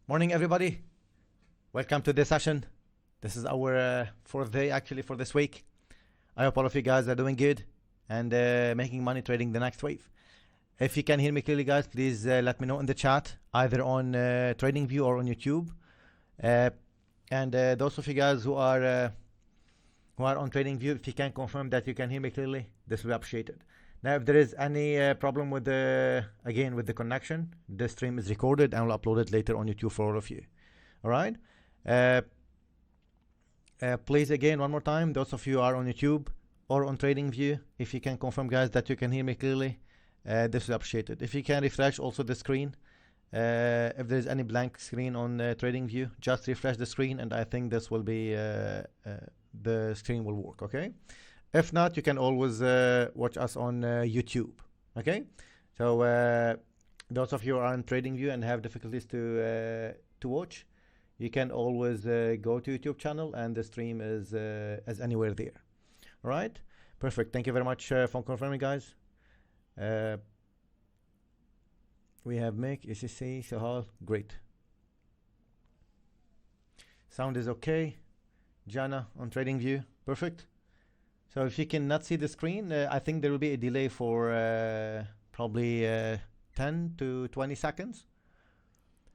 Morning, everybody. Welcome to this session. This is our fourth day, actually, for this week. I hope all of you guys are doing good and making money trading the next wave. If you can hear me clearly, guys, please let me know in the chat, either on TradingView or on YouTube. And those of you guys who are on TradingView, if you can confirm that you can hear me clearly, this will be appreciated. Now, if there is any problem with the connection, this stream is recorded and we'll upload it later on YouTube for all of you. All right. Please, again, one more time, those of you who are on YouTube or on TradingView, if you can confirm, guys, that you can hear me clearly, this is appreciated. If you can refresh also the screen, if there's any blank screen on TradingView, just refresh the screen, and I think this will be the screen will work. Okay. If not, you can always watch us on YouTube. Okay. So those of you who are on TradingView and have difficulties to watch, you can always go to YouTube channel, and the stream is anywhere there. All right. Perfect. Thank you very much for confirming, guys. We have Mick, ECC, Sahal. Great. Sound is okay. Jana on TradingView. Perfect. So if you cannot see the screen, I think there will be a delay for probably 10 to 20 seconds.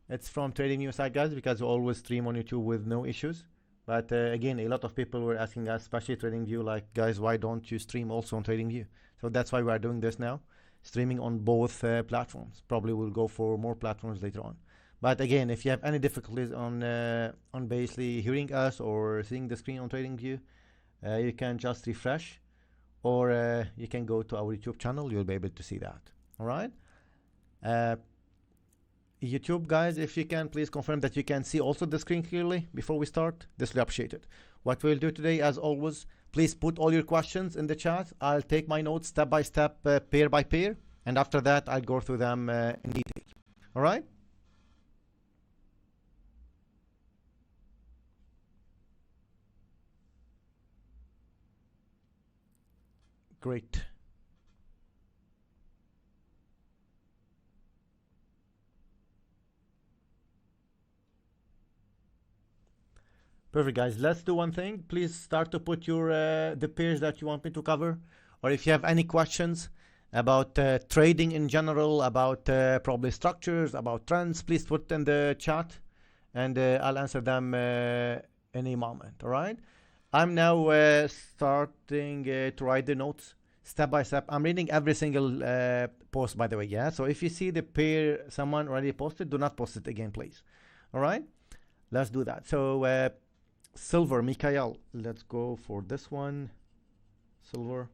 It's from TradingView side, guys, because we always stream on YouTube with no issues. But again, a lot of people were asking us, especially TradingView, like, guys, why don't you stream also on TradingView? So that's why we are doing this now, streaming on both platforms. Probably we'll go for more platforms later on. But again, if you have any difficulties on basically hearing us or seeing the screen on TradingView, you can just refresh, or you can go to our YouTube channel. You'll be able to see that. All right. YouTube, guys, if you can, please confirm that you can see also the screen clearly before we start. This will be appreciated. What we'll do today, as always, please put all your questions in the chat. I'll take my notes step by step, pair by pair, and after that, I'll go through them in detail. All right. Great. Perfect, guys. Let's do one thing. Please start to put your the pairs that you want me to cover, or if you have any questions about trading in general, about probably structures, about trends, please put in the chat, and I'll answer them in a moment. All right. I'm now starting to write the notes step by step. I'm reading every single post, by the way. Yeah. So if you see the pair someone already posted, do not post it again, please. All right. Let's do that. So silver, Mikhail. Let's go for this one. Silver.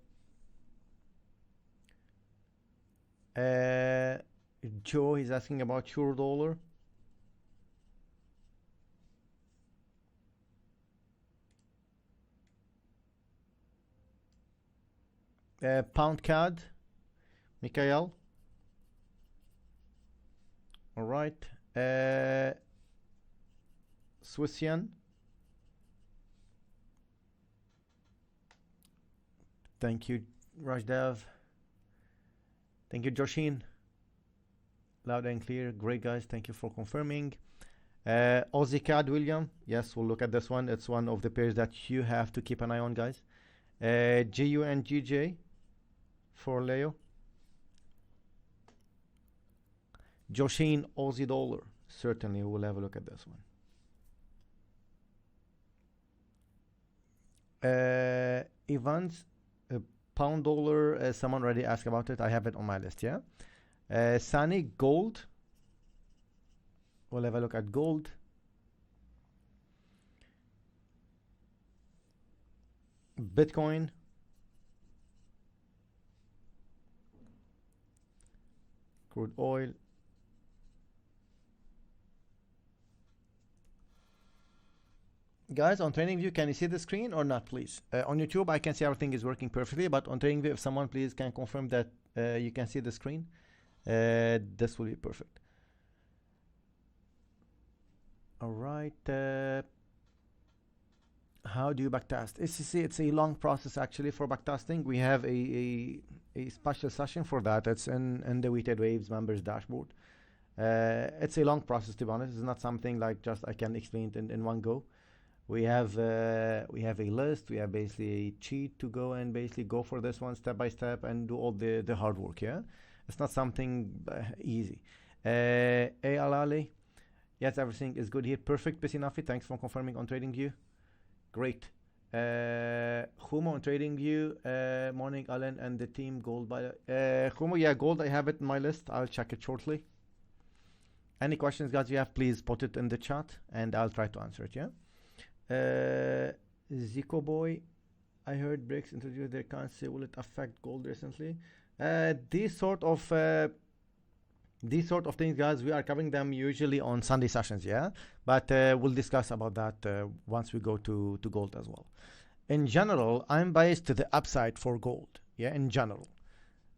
Joe is asking about EURUSD. Pound CAD, Mikhail. All right. Swiss yen. Thank you, Rajdev. Thank you, Joshin. Loud and clear. Great, guys. Thank you for confirming. Aussie CAD, William. Yes, we'll look at this one. It's one of the pairs that you have to keep an eye on, guys. GU and GJ for Leo. Joshin, Aussie dollar. Certainly, we'll have a look at this one. Evans, pound dollar. Someone already asked about it. I have it on my list. Yeah. Sunny, gold. We'll have a look at gold. Bitcoin. Crude oil. Guys, on TradingView, can you see the screen or not, please? On YouTube, I can see everything is working perfectly, but on TradingView, if someone please can confirm that you can see the screen, this will be perfect. All right. How do you backtest? It's a long process actually for backtesting. We have a special session for that. It's in the Weighted Waves members dashboard. It's a long process, to be honest. It's not something like just I can explain it in one go. We have a list. We have basically a cheat to go and basically go for this one step by step and do all the hard work. Yeah, it's not something easy. Alali, yes, everything is good here. Perfect, Pesinafi. Thanks for confirming on TradingView. Great. Humo on TradingView. Morning, Alan and the team. Gold by Humo. Yeah, gold. I have it in my list. I'll check it shortly. Any questions, guys, you have, please put it in the chat and I'll try to answer it. Yeah. Zico boy, I heard BRICS introduced their currency. Will it affect gold recently? These sort of things, guys, we are covering them usually on Sunday sessions. Yeah, but we'll discuss about that once we go to gold as well. In general, I'm biased to the upside for gold. Yeah, in general.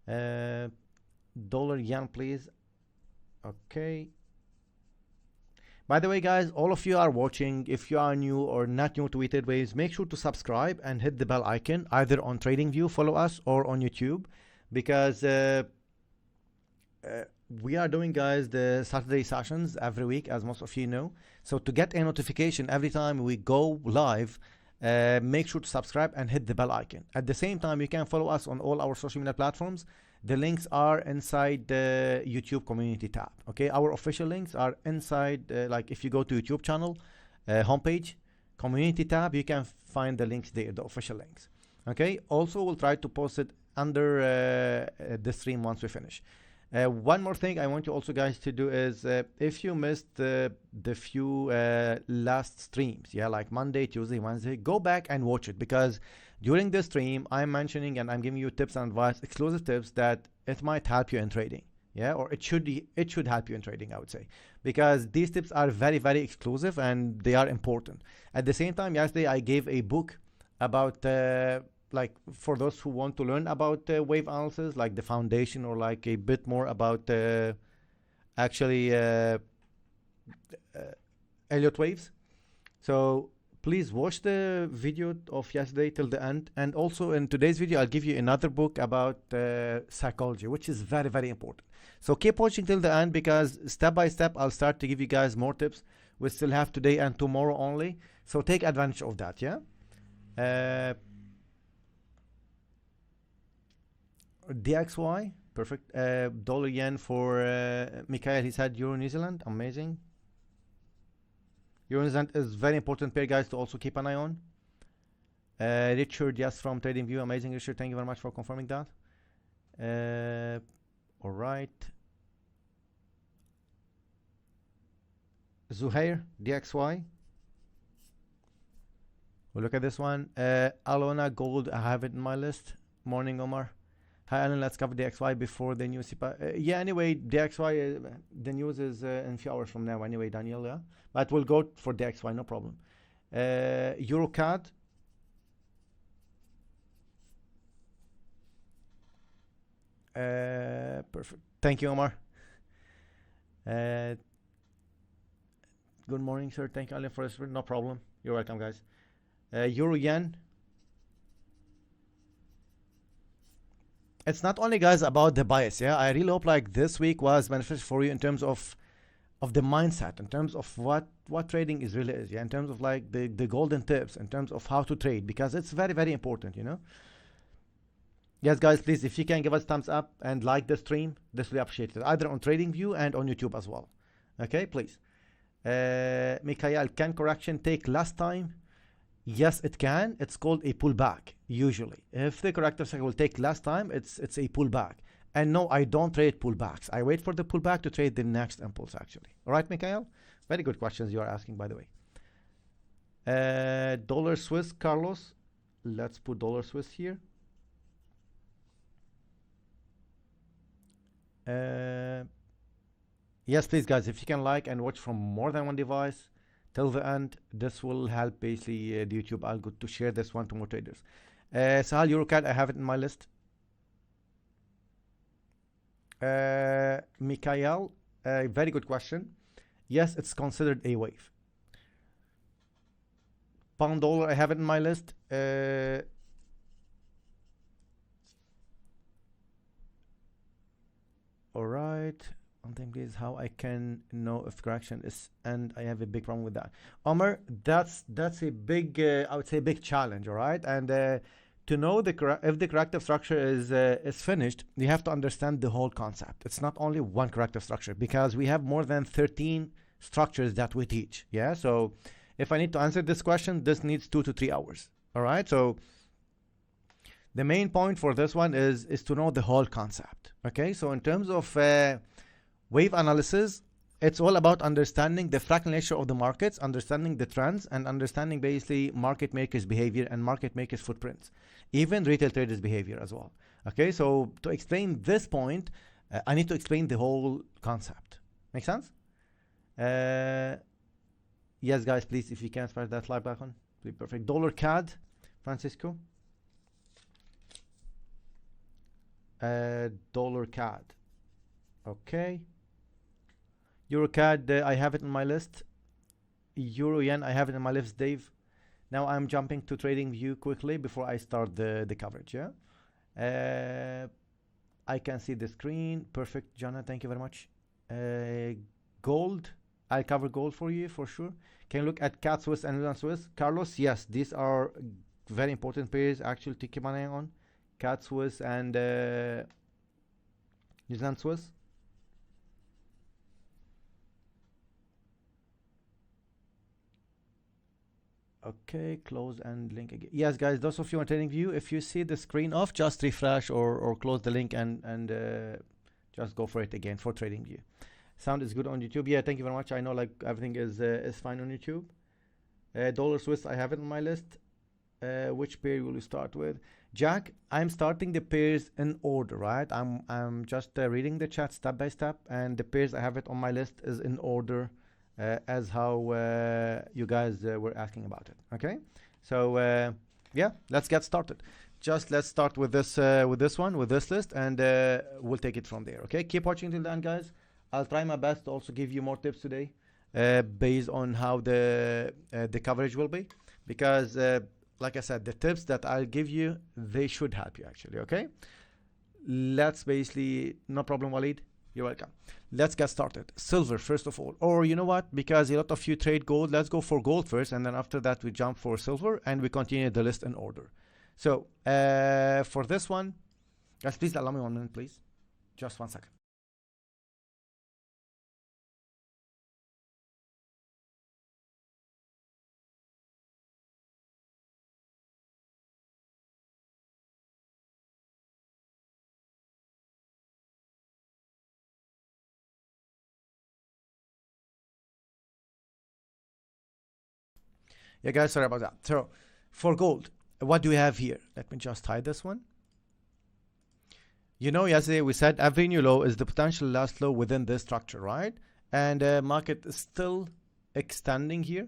Dollar yen, please. Okay. By the way, guys, all of you are watching. If you are new or not new to Weighted Waves, make sure to subscribe and hit the bell icon either on TradingView, follow us, or on YouTube, because we are doing, guys, the Saturday sessions every week, as most of you know. So to get a notification every time we go live, make sure to subscribe and hit the bell icon. At the same time, you can follow us on all our social media platforms. The links are inside the YouTube community tab. Okay, our official links are inside, like if you go to YouTube channel, homepage, community tab, you can find the links there, the official links. Okay, also we'll try to post it under the stream once we finish. One more thing I want you also, guys, to do is if you missed the few last streams, yeah, like Monday, Tuesday, Wednesday, go back and watch it, because during this stream I'm mentioning and I'm giving you tips and advice, exclusive tips that it might help you in trading. Yeah, or it should help you in trading, I would say, because these tips are very, very exclusive and they are important. At the same time, yesterday I gave a book about like for those who want to learn about wave analysis, like the foundation, or like a bit more about actually Elliott waves. So please watch the video of yesterday till the end. And also in today's video, I'll give you another book about psychology, which is very, very important. So keep watching till the end, because step by step, I'll start to give you guys more tips. We still have today and tomorrow only. So take advantage of that, yeah? DXY, perfect. Dollar yen for Mikhail, he said Euro New Zealand, amazing. Euro New Zealand is very important pair, guys, to also keep an eye on. Richard, yes, from TradingView, amazing, Richard, thank you very much for confirming that. All right. Zuhair, DXY. We'll look at this one. Alona Gold, I have it in my list. Morning, Omar. Hi, Alan. Let's cover DXY before the news. Yeah, anyway, DXY, the news is in a few hours from now. Anyway, Daniel, yeah. But we'll go for DXY, no problem. EuroCAD. Perfect. Thank you, Omar. Good morning, sir. Thank you, Alan, for this. No problem. You're welcome, guys. Euro Yen. It's not only, guys, about the bias. Yeah, I really hope like this week was beneficial for you in terms of the mindset, in terms of what trading is really is. Yeah, in terms of like the golden tips, in terms of how to trade, because it's very, very important. You know. Yes, guys, please, if you can give us thumbs up and like the stream, this will be appreciated, either on TradingView and on YouTube as well. Okay, please. Mikhail, can correction take less time? Yes, it can. It's called a pullback, usually. If the corrective cycle will take less time, it's a pullback. And no, I don't trade pullbacks. I wait for the pullback to trade the next impulse, actually. All right, Mikhail? Very good questions you are asking, by the way. Dollar Swiss, Carlos. Let's put dollar Swiss here. Yes, please, guys, if you can like and watch from more than one device till the end, this will help basically the YouTube algorithm to share this one to more traders. Sahal EuroCAD, I have it in my list. Mikhail, very good question. Yes, it's considered a wave. Pound dollar, I have it in my list. All right. one thing please, how I can know if correction is, and I have a big problem with that. Omar, that's a big, I would say big challenge, all right? And to know if the corrective structure is finished, you have to understand the whole concept. It's not only one corrective structure, because we have more than 13 structures that we teach, yeah? So if I need to answer this question, this needs 2 to 3 hours, all right? So the main point for this one is to know the whole concept, okay? So in terms of wave analysis, it's all about understanding the fractal nature of the markets, understanding the trends, and understanding basically market makers' behavior and market makers' footprints, even retail traders' behavior as well. Okay, so to explain this point, I need to explain the whole concept. Make sense? Yes, guys, please, if you can smash that like button, be perfect. Dollar CAD, Francisco. Dollar CAD. Okay. Euro CAD, I have it on my list. Euro Yen, I have it on my list, Dave. Now I'm jumping to trading view quickly before I start the coverage, yeah? I can see the screen. Perfect, Jana, thank you very much. Gold, I'll cover gold for you for sure. Can you look at CAD Swiss and New Zealand Swiss? Carlos, yes, these are very important pairs actually to keep an eye on. CAD Swiss and New Zealand Swiss. Okay, close and link again. Yes, guys, those of you on trading view, if you see the screen off, just refresh or close the link and just go for it again for trading view. Sound is good on YouTube. Yeah, thank you very much. I know like everything is fine on YouTube. Dollar Swiss, I have it on my list. Which pair will you start with? Jack, I'm starting the pairs in order, right? I'm just reading the chat step by step, and the pairs I have it on my list is in order as how you guys were asking about it. Okay, so yeah, let's get started. Just let's start with this one, with this list, and we'll take it from there. Okay, keep watching till then, guys. I'll try my best to also give you more tips today based on how the coverage will be, because like I said, the tips that I'll give you, they should help you actually, okay? Let's basically, no problem, Walid, you're welcome. Let's get started. Silver, first of all, or you know what, because a lot of you trade gold, let's go for gold first, and then after that we jump for silver, and we continue the list in order. So, for this one, guys, please allow me 1 minute, please. Just 1 second. Yeah, guys, sorry about that. So for gold, what do we have here? Let me just hide this one. You know, yesterday we said every new low is the potential last low within this structure, right? And market is still extending here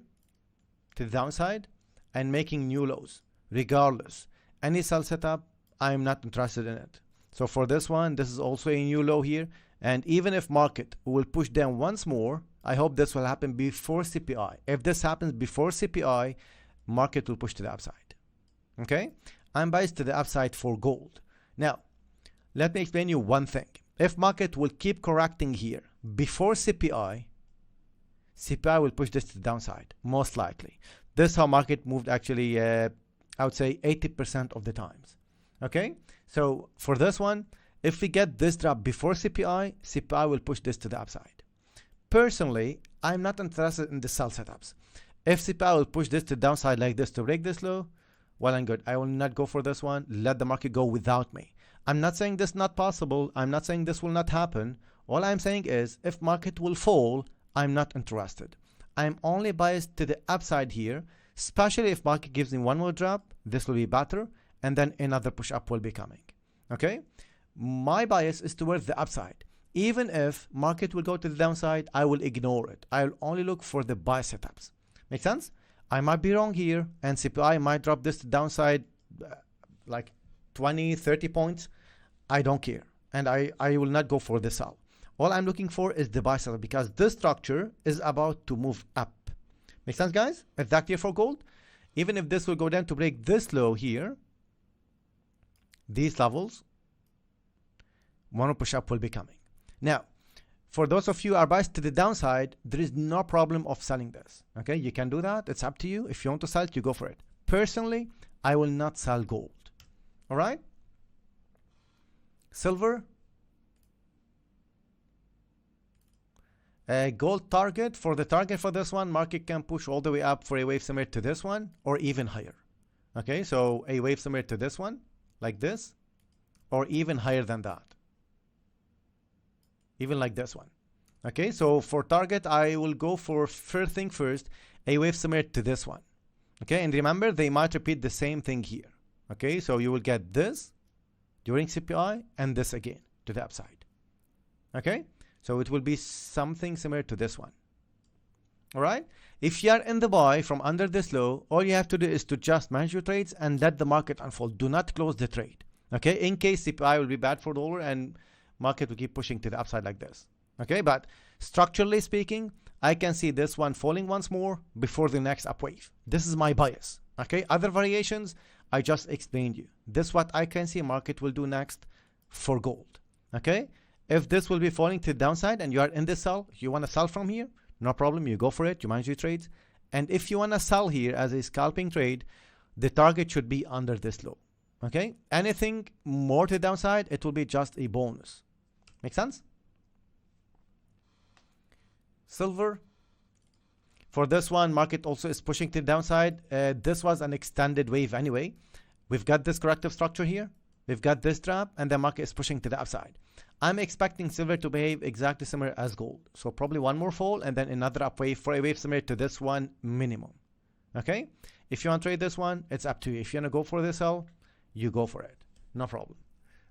to the downside and making new lows regardless. Any sell setup, I'm not interested in it. So for this one, this is also a new low here. And even if market will push down once more, I hope this will happen before CPI. If this happens before CPI, market will push to the upside. Okay? I'm biased to the upside for gold. Now, let me explain you one thing. If market will keep correcting here before CPI, CPI will push this to the downside, most likely. This is how market moved actually, I would say 80% of the times. Okay? So for this one, if we get this drop before CPI, CPI will push this to the upside. Personally, I'm not interested in the sell setups. If CPI will push this to the downside like this to break this low, well and good. I will not go for this one. Let the market go without me. I'm not saying this is not possible. I'm not saying this will not happen. All I'm saying is if market will fall, I'm not interested. I'm only biased to the upside here, especially if market gives me one more drop, this will be better, and then another push up will be coming. Okay? My bias is towards the upside. Even if market will go to the downside, I will ignore it. I'll only look for the buy setups. Make sense? I might be wrong here, and CPI might drop this to downside like 20, 30 points. I don't care. And I will not go for the sell. All I'm looking for is the buy setup, because this structure is about to move up. Make sense, guys? Is that clear for gold? Even if this will go down to break this low here, these levels, one push up will be coming. Now, for those of you who are biased to the downside, there is no problem of selling this. Okay, you can do that. It's up to you. If you want to sell it, you go for it. Personally, I will not sell gold. All right. Silver. Gold target. For the target for this one, market can push all the way up for a wave similar to this one or even higher. Okay, so a wave similar to this one, like this, or even higher than that. Even like this one. Okay, so for target, I will go for first thing first, a wave similar to this one. Okay, and remember, they might repeat the same thing here. Okay, so you will get this during CPI and this again to the upside. Okay, so it will be something similar to this one. All right, if you are in the buy from under this low, all you have to do is to just manage your trades and let the market unfold. Do not close the trade. Okay, in case CPI will be bad for dollar and market will keep pushing to the upside like this. Okay, but structurally speaking, I can see this one falling once more before the next up wave. This is my bias. Okay, other variations I just explained you. This is what I can see market will do next for gold. Okay, if this will be falling to the downside and you are in this sell, you want to sell from here, no problem, you go for it, you manage your trades. And if you want to sell here as a scalping trade, the target should be under this low. Okay, anything more to the downside, it will be just a bonus. Make sense? Silver. For this one, market also is pushing to the downside. This was an extended wave anyway. We've got this corrective structure here. We've got this drop, and the market is pushing to the upside. I'm expecting silver to behave exactly similar as gold. So probably one more fall, and then another up wave for a wave similar to this one minimum. Okay? If you want to trade this one, it's up to you. If you want to go for this sell, you go for it. No problem.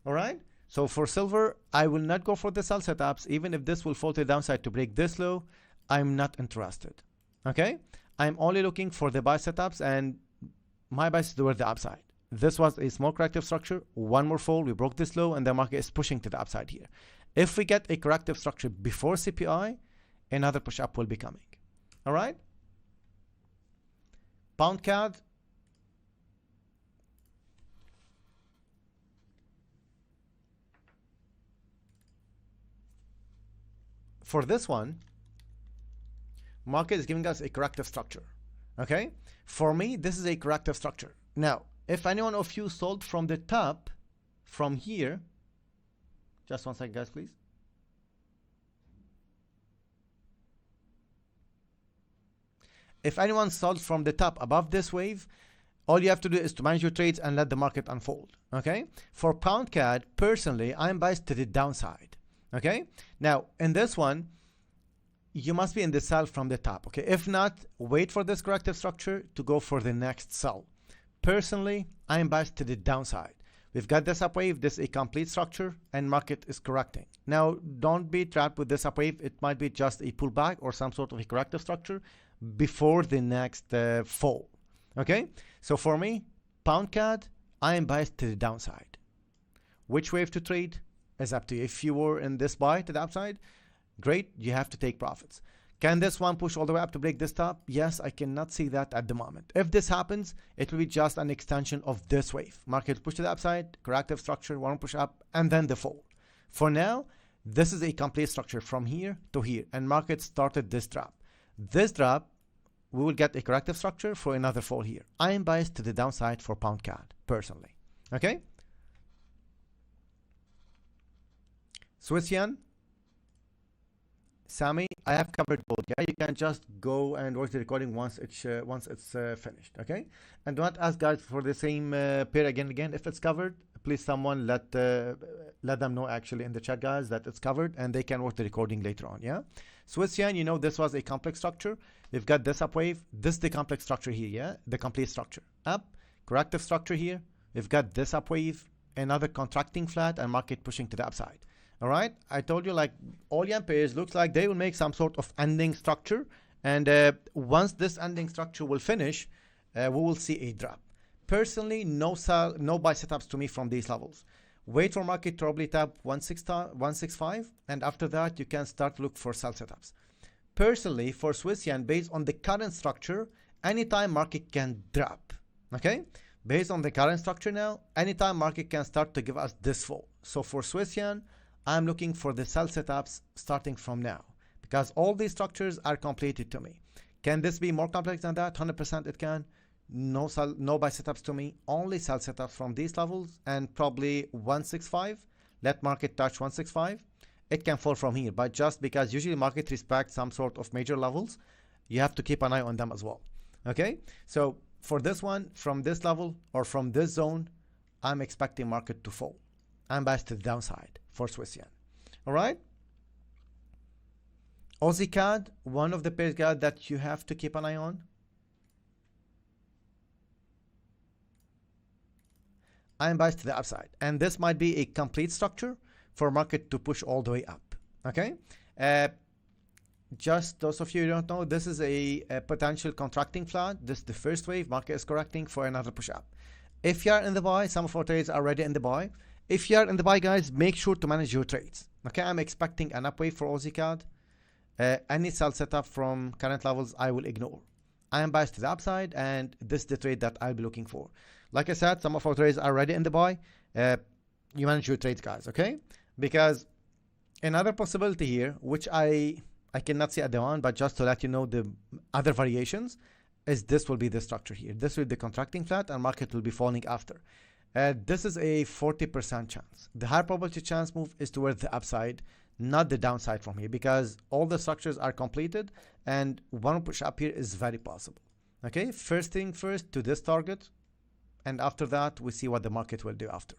All right? So for silver, I will not go for the sell setups. Even if this will fall to the downside to break this low, I'm not interested. Okay? I'm only looking for the buy setups, and my bias is toward the upside. This was a small corrective structure. One more fall, we broke this low, and the market is pushing to the upside here. If we get a corrective structure before CPI, another push up will be coming. All right? Pound CAD. For this one, market is giving us a corrective structure. Okay? For me, this is a corrective structure. Now, if anyone of you sold from the top, from here, just one second, guys, please. If anyone sold from the top above this wave, all you have to do is to manage your trades and let the market unfold. Okay? For pound CAD, personally, I'm biased to the downside. Okay, now in this one, you must be in the sell from the top. Okay, if not, wait for this corrective structure to go for the next sell. Personally, I am biased to the downside. We've got this up wave, this is a complete structure, and market is correcting. Now, don't be trapped with this up wave. It might be just a pullback or some sort of a corrective structure before the next fall. Okay, so for me, pound CAD, I am biased to the downside. Which wave to trade is up to you. If you were in this buy to the upside, great, you have to take profits. Can this one push all the way up to break this top? Yes, I cannot see that at the moment. If this happens, it will be just an extension of this wave. Market push to the upside, corrective structure, one push up, and then the fall. For now, this is a complete structure from here to here, and market started this drop. This drop, we will get a corrective structure for another fall here. I am biased to the downside for pound CAD, personally. Okay? Swiss yen, Sammy, I have covered both. Yeah, you can just go and watch the recording once it's finished. Okay, and do not ask guys for the same pair again and again. If it's covered, please someone let them know actually in the chat, guys, that it's covered, and they can watch the recording later on. Yeah, Swiss yen, you know this was a complex structure. We've got this up wave. This is the complex structure here. Yeah, the complete structure. Up, corrective structure here. We've got this up wave, another contracting flat, and market pushing to the upside. All right, I told you, like, all yen pairs looks like they will make some sort of ending structure, and once this ending structure will finish, we will see a drop. Personally, no buy setups to me from these levels. Wait for market to probably tap 165, and after that you can start to look for sell setups. Personally, for Swiss yen, based on the current structure, anytime market can drop. Okay, based on the current structure now, anytime market can start to give us this fall. So for Swiss yen, I'm looking for the sell setups starting from now, because all these structures are completed to me. Can this be more complex than that? 100% it can. No sell, no buy setups to me, only sell setups from these levels and probably 165. Let market touch 165. It can fall from here, but just because usually market respects some sort of major levels, you have to keep an eye on them as well. Okay, so for this one, from this level or from this zone, I'm expecting market to fall. I'm biased to the downside for Swiss yen. All right. Aussie CAD, one of the pairs guys that you have to keep an eye on. I'm biased to the upside, and this might be a complete structure for market to push all the way up. Okay, just those of you who don't know, this is a potential contracting flat. This is the first wave. Market is correcting for another push up. If you are in the buy, some of our trades are already in the buy. If you are in the buy, guys, make sure to manage your trades. Okay, I'm expecting an up wave for Aussie CAD. Any sell setup from current levels, I will ignore. I am biased to the upside, and this is the trade that I'll be looking for. Like I said, some of our trades are already in the buy. You manage your trades, guys, okay? Because another possibility here, which I cannot see at the moment, but just to let you know the other variations, is this will be the structure here. This will be the contracting flat, and market will be falling after. This is a 40% chance. The high probability chance move is towards the upside, not the downside from here, because all the structures are completed, and one push up here is very possible. Okay, first thing first to this target, and after that we see what the market will do after.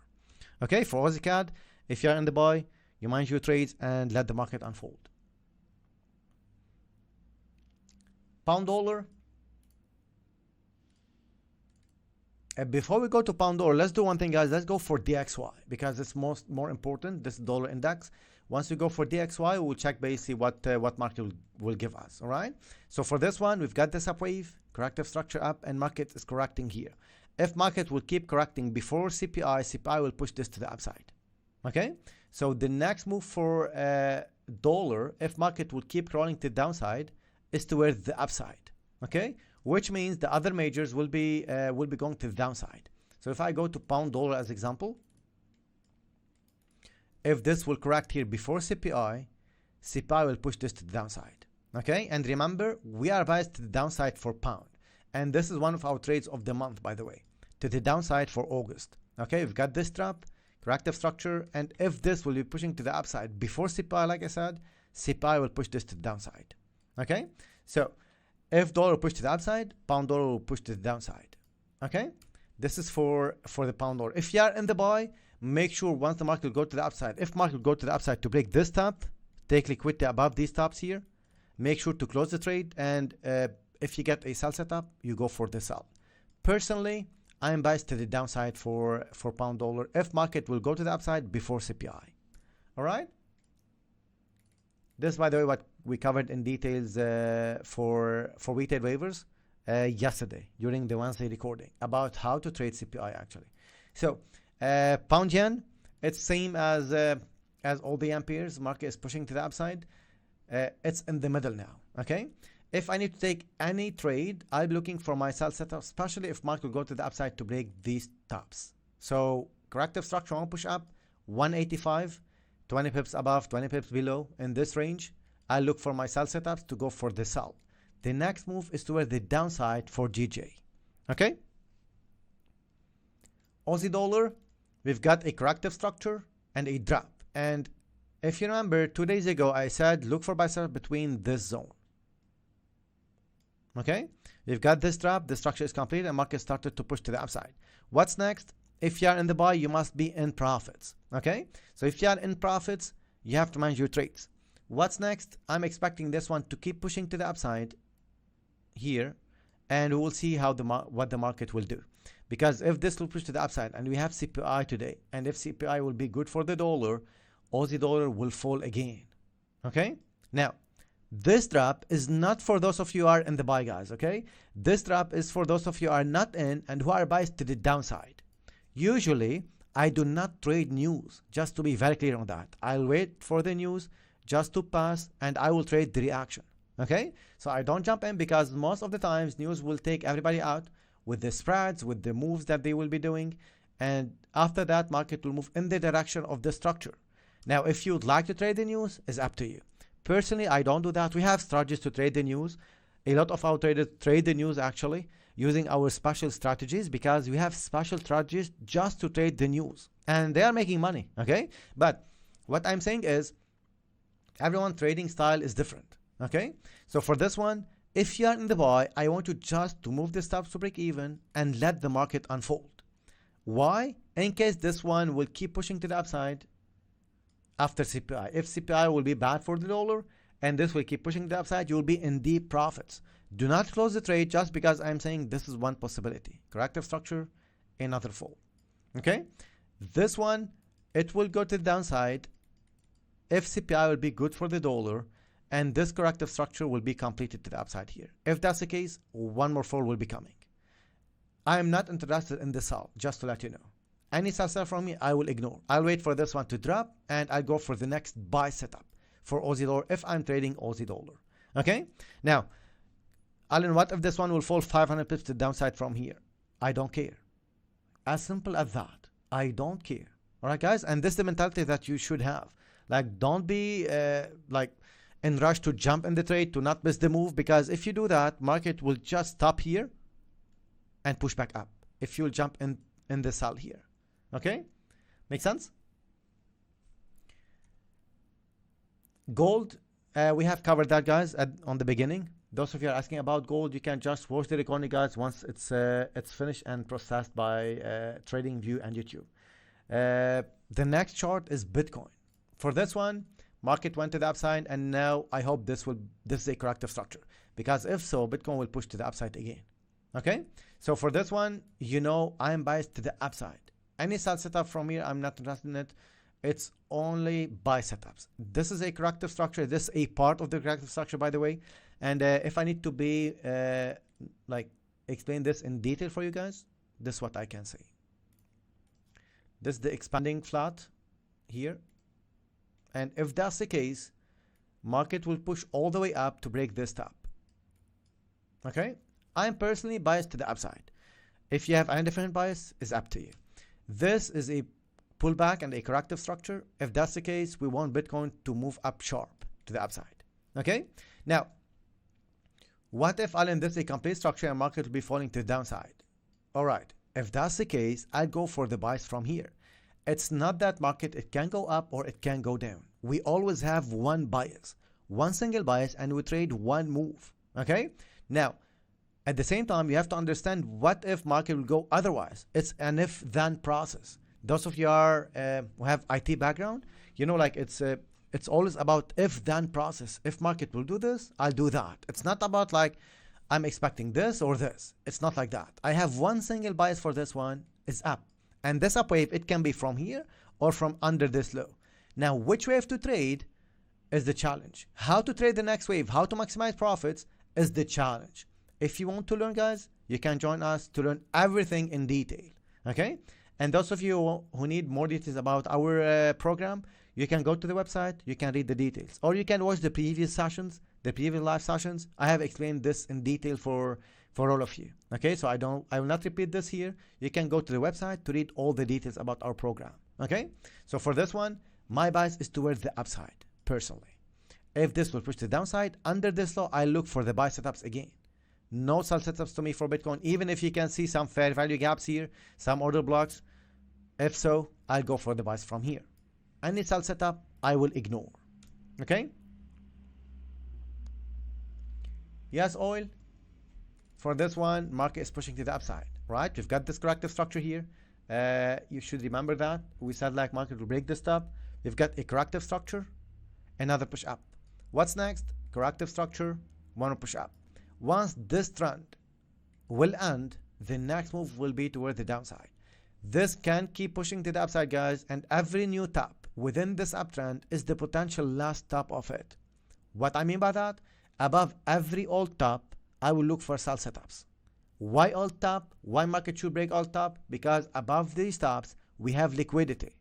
Okay, for Aussie CAD, if you're in the buy, you manage your trades and let the market unfold. Pound dollar. Before we go to pound dollar, let's do one thing, guys. Let's go for DXY, because it's more important. This dollar index. Once we go for DXY, we'll check basically what market will give us. All right. So for this one, we've got this up wave, corrective structure up, and market is correcting here. If market will keep correcting before CPI, CPI will push this to the upside. Okay. So the next move for dollar, if market will keep crawling to the downside, is towards the upside. Okay. Which means the other majors will be going to the downside. So if I go to pound dollar as example, if this will correct here before CPI, CPI will push this to the downside. Okay, and remember, we are biased to the downside for pound, and this is one of our trades of the month, by the way, to the downside for August. Okay, we've got this trap, corrective structure, and if this will be pushing to the upside before CPI, like I said, CPI will push this to the downside. Okay, so if dollar push to the upside, pound dollar will push to the downside. Okay, this is for the pound dollar. If you are in the buy, make sure once the market will go to the upside, if market will go to the upside to break this top, take liquidity above these tops here, make sure to close the trade, and if you get a sell setup, you go for the sell. Personally, I am biased to the downside for pound dollar if market will go to the upside before CPI. All right. This, by the way, what we covered in details for retail waivers yesterday during the Wednesday recording about how to trade CPI actually. So pound yen, it's same as all the amperes. Market is pushing to the upside. It's in the middle now. Okay. If I need to take any trade, I'll be looking for my sell setup, especially if market will go to the upside to break these tops. So corrective structure, one push up, 185. 20 pips above, 20 pips below, in this range, I'll look for my sell setups to go for the sell. The next move is toward the downside for GJ. Okay? Aussie dollar, we've got a corrective structure and a drop. And if you remember, 2 days ago, I said look for buy setup between this zone. Okay? We've got this drop, the structure is complete, and market started to push to the upside. What's next? If you are in the buy, you must be in profits. Okay, so if you are in profits, you have to manage your trades. What's next? I'm expecting this one to keep pushing to the upside here, and we will see how what the market will do. Because if this will push to the upside, and we have CPI today, and if CPI will be good for the dollar, Aussie dollar will fall again. Okay, now this drop is not for those of you who are in the buy, guys. Okay, this drop is for those of you who are not in and who are biased to the downside. Usually, I do not trade news, just to be very clear on that. I'll wait for the news just to pass, and I will trade the reaction. Okay? So I don't jump in, because most of the times news will take everybody out with the spreads, with the moves that they will be doing. And after that, market will move in the direction of the structure. Now, if you'd like to trade the news, it's up to you. Personally, I don't do that. We have strategies to trade the news. A lot of our traders trade the news actually using our special strategies, because we have special strategies just to trade the news, and they are making money, okay? But what I'm saying is everyone's trading style is different, okay? So for this one, if you are in the buy, I want you just to move the stops to break even and let the market unfold. Why? In case this one will keep pushing to the upside after CPI. If CPI will be bad for the dollar and this will keep pushing to the upside, you will be in deep profits. Do not close the trade just because I'm saying this is one possibility. Corrective structure, another fall. Okay? This one, it will go to the downside if CPI will be good for the dollar, and this corrective structure will be completed to the upside here. If that's the case, one more fall will be coming. I am not interested in the sell, just to let you know. Any sell from me, I will ignore. I'll wait for this one to drop, and I'll go for the next buy setup for Aussie dollar if I'm trading Aussie dollar. Okay? Now, Alan, what if this one will fall 500 pips to the downside from here? I don't care. As simple as that. I don't care. All right, guys? And this is the mentality that you should have. Like, don't be like in rush to jump in the trade, to not miss the move, because if you do that, market will just stop here and push back up if you'll jump in the sell here. Okay? Make sense? Gold, we have covered that, guys, on the beginning. Those of you are asking about gold, you can just watch the recording, guys, once it's finished and processed by TradingView and YouTube. The next chart is Bitcoin. For this one, market went to the upside, and now I hope this is a corrective structure, because if so, Bitcoin will push to the upside again. Okay? So for this one, you know I am biased to the upside. Any sell setup from here, I'm not interested in it. It's only buy setups. This is a corrective structure. This is a part of the corrective structure, by the way. And if I need to be like explain this in detail for you guys, this is what I can say. This is the expanding flat here. And if that's the case, market will push all the way up to break this top. Okay? I'm personally biased to the upside. If you have any different bias, it's up to you. This is a pullback and a corrective structure. If that's the case, we want Bitcoin to move up sharp to the upside. Okay? Now, what if Alan, this is a complete structure and market will be falling to the downside? All right. If that's the case, I'd go for the buys from here. It's not that market, it can go up or it can go down. We always have one bias, one single bias, and we trade one move. Okay? Now, at the same time, you have to understand what if market will go otherwise. It's an if-then process. Those of you are who have IT background, you know, like it's always about if-then process. If market will do this, I'll do that. It's not about like I'm expecting this or this. It's not like that. I have one single bias for this one, is up. And this up wave, it can be from here or from under this low. Now, which wave to trade is the challenge. How to trade the next wave, how to maximize profits is the challenge. If you want to learn, guys, you can join us to learn everything in detail. Okay? And those of you who need more details about our program, you can go to the website, you can read the details, or you can watch the previous sessions, the previous live sessions. I have explained this in detail for all of you. Okay? So I will not repeat this here. You can go to the website to read all the details about our program. Okay? So for this one, my bias is towards the upside, personally. If this will push the downside, under this low, I look for the buy setups again. No sell setups to me for Bitcoin, even if you can see some fair value gaps here, some order blocks. If so, I'll go for the buys from here. Any sell setup, I will ignore. Okay? Yes, oil. For this one, market is pushing to the upside, right? We've got this corrective structure here. You should remember that. We said like market will break this top. We've got a corrective structure, another push up. What's next? Corrective structure, one push up. Once this trend will end, the next move will be toward the downside. This can keep pushing to the upside, guys, and every new top within this uptrend is the potential last top of it. What I mean by that? Above every old top, I will look for sell setups. Why old top? Why market should break old top? Because above these tops, we have liquidity.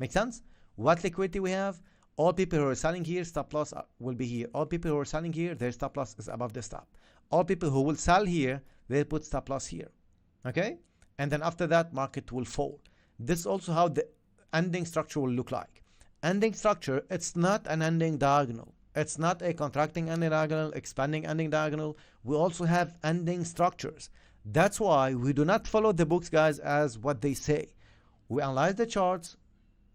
Make sense? What liquidity we have? All people who are selling here, stop loss will be here. All people who are selling here, their stop loss is above this top. All people who will sell here, they put stop loss here. Okay? And then after that, market will fall. This is also how the ending structure will look like. ending structure, it's not an ending diagonal. It's not a contracting ending diagonal, expanding ending diagonal. We also have ending structures. That's why we do not follow the books, guys, as what they say. We analyze the charts,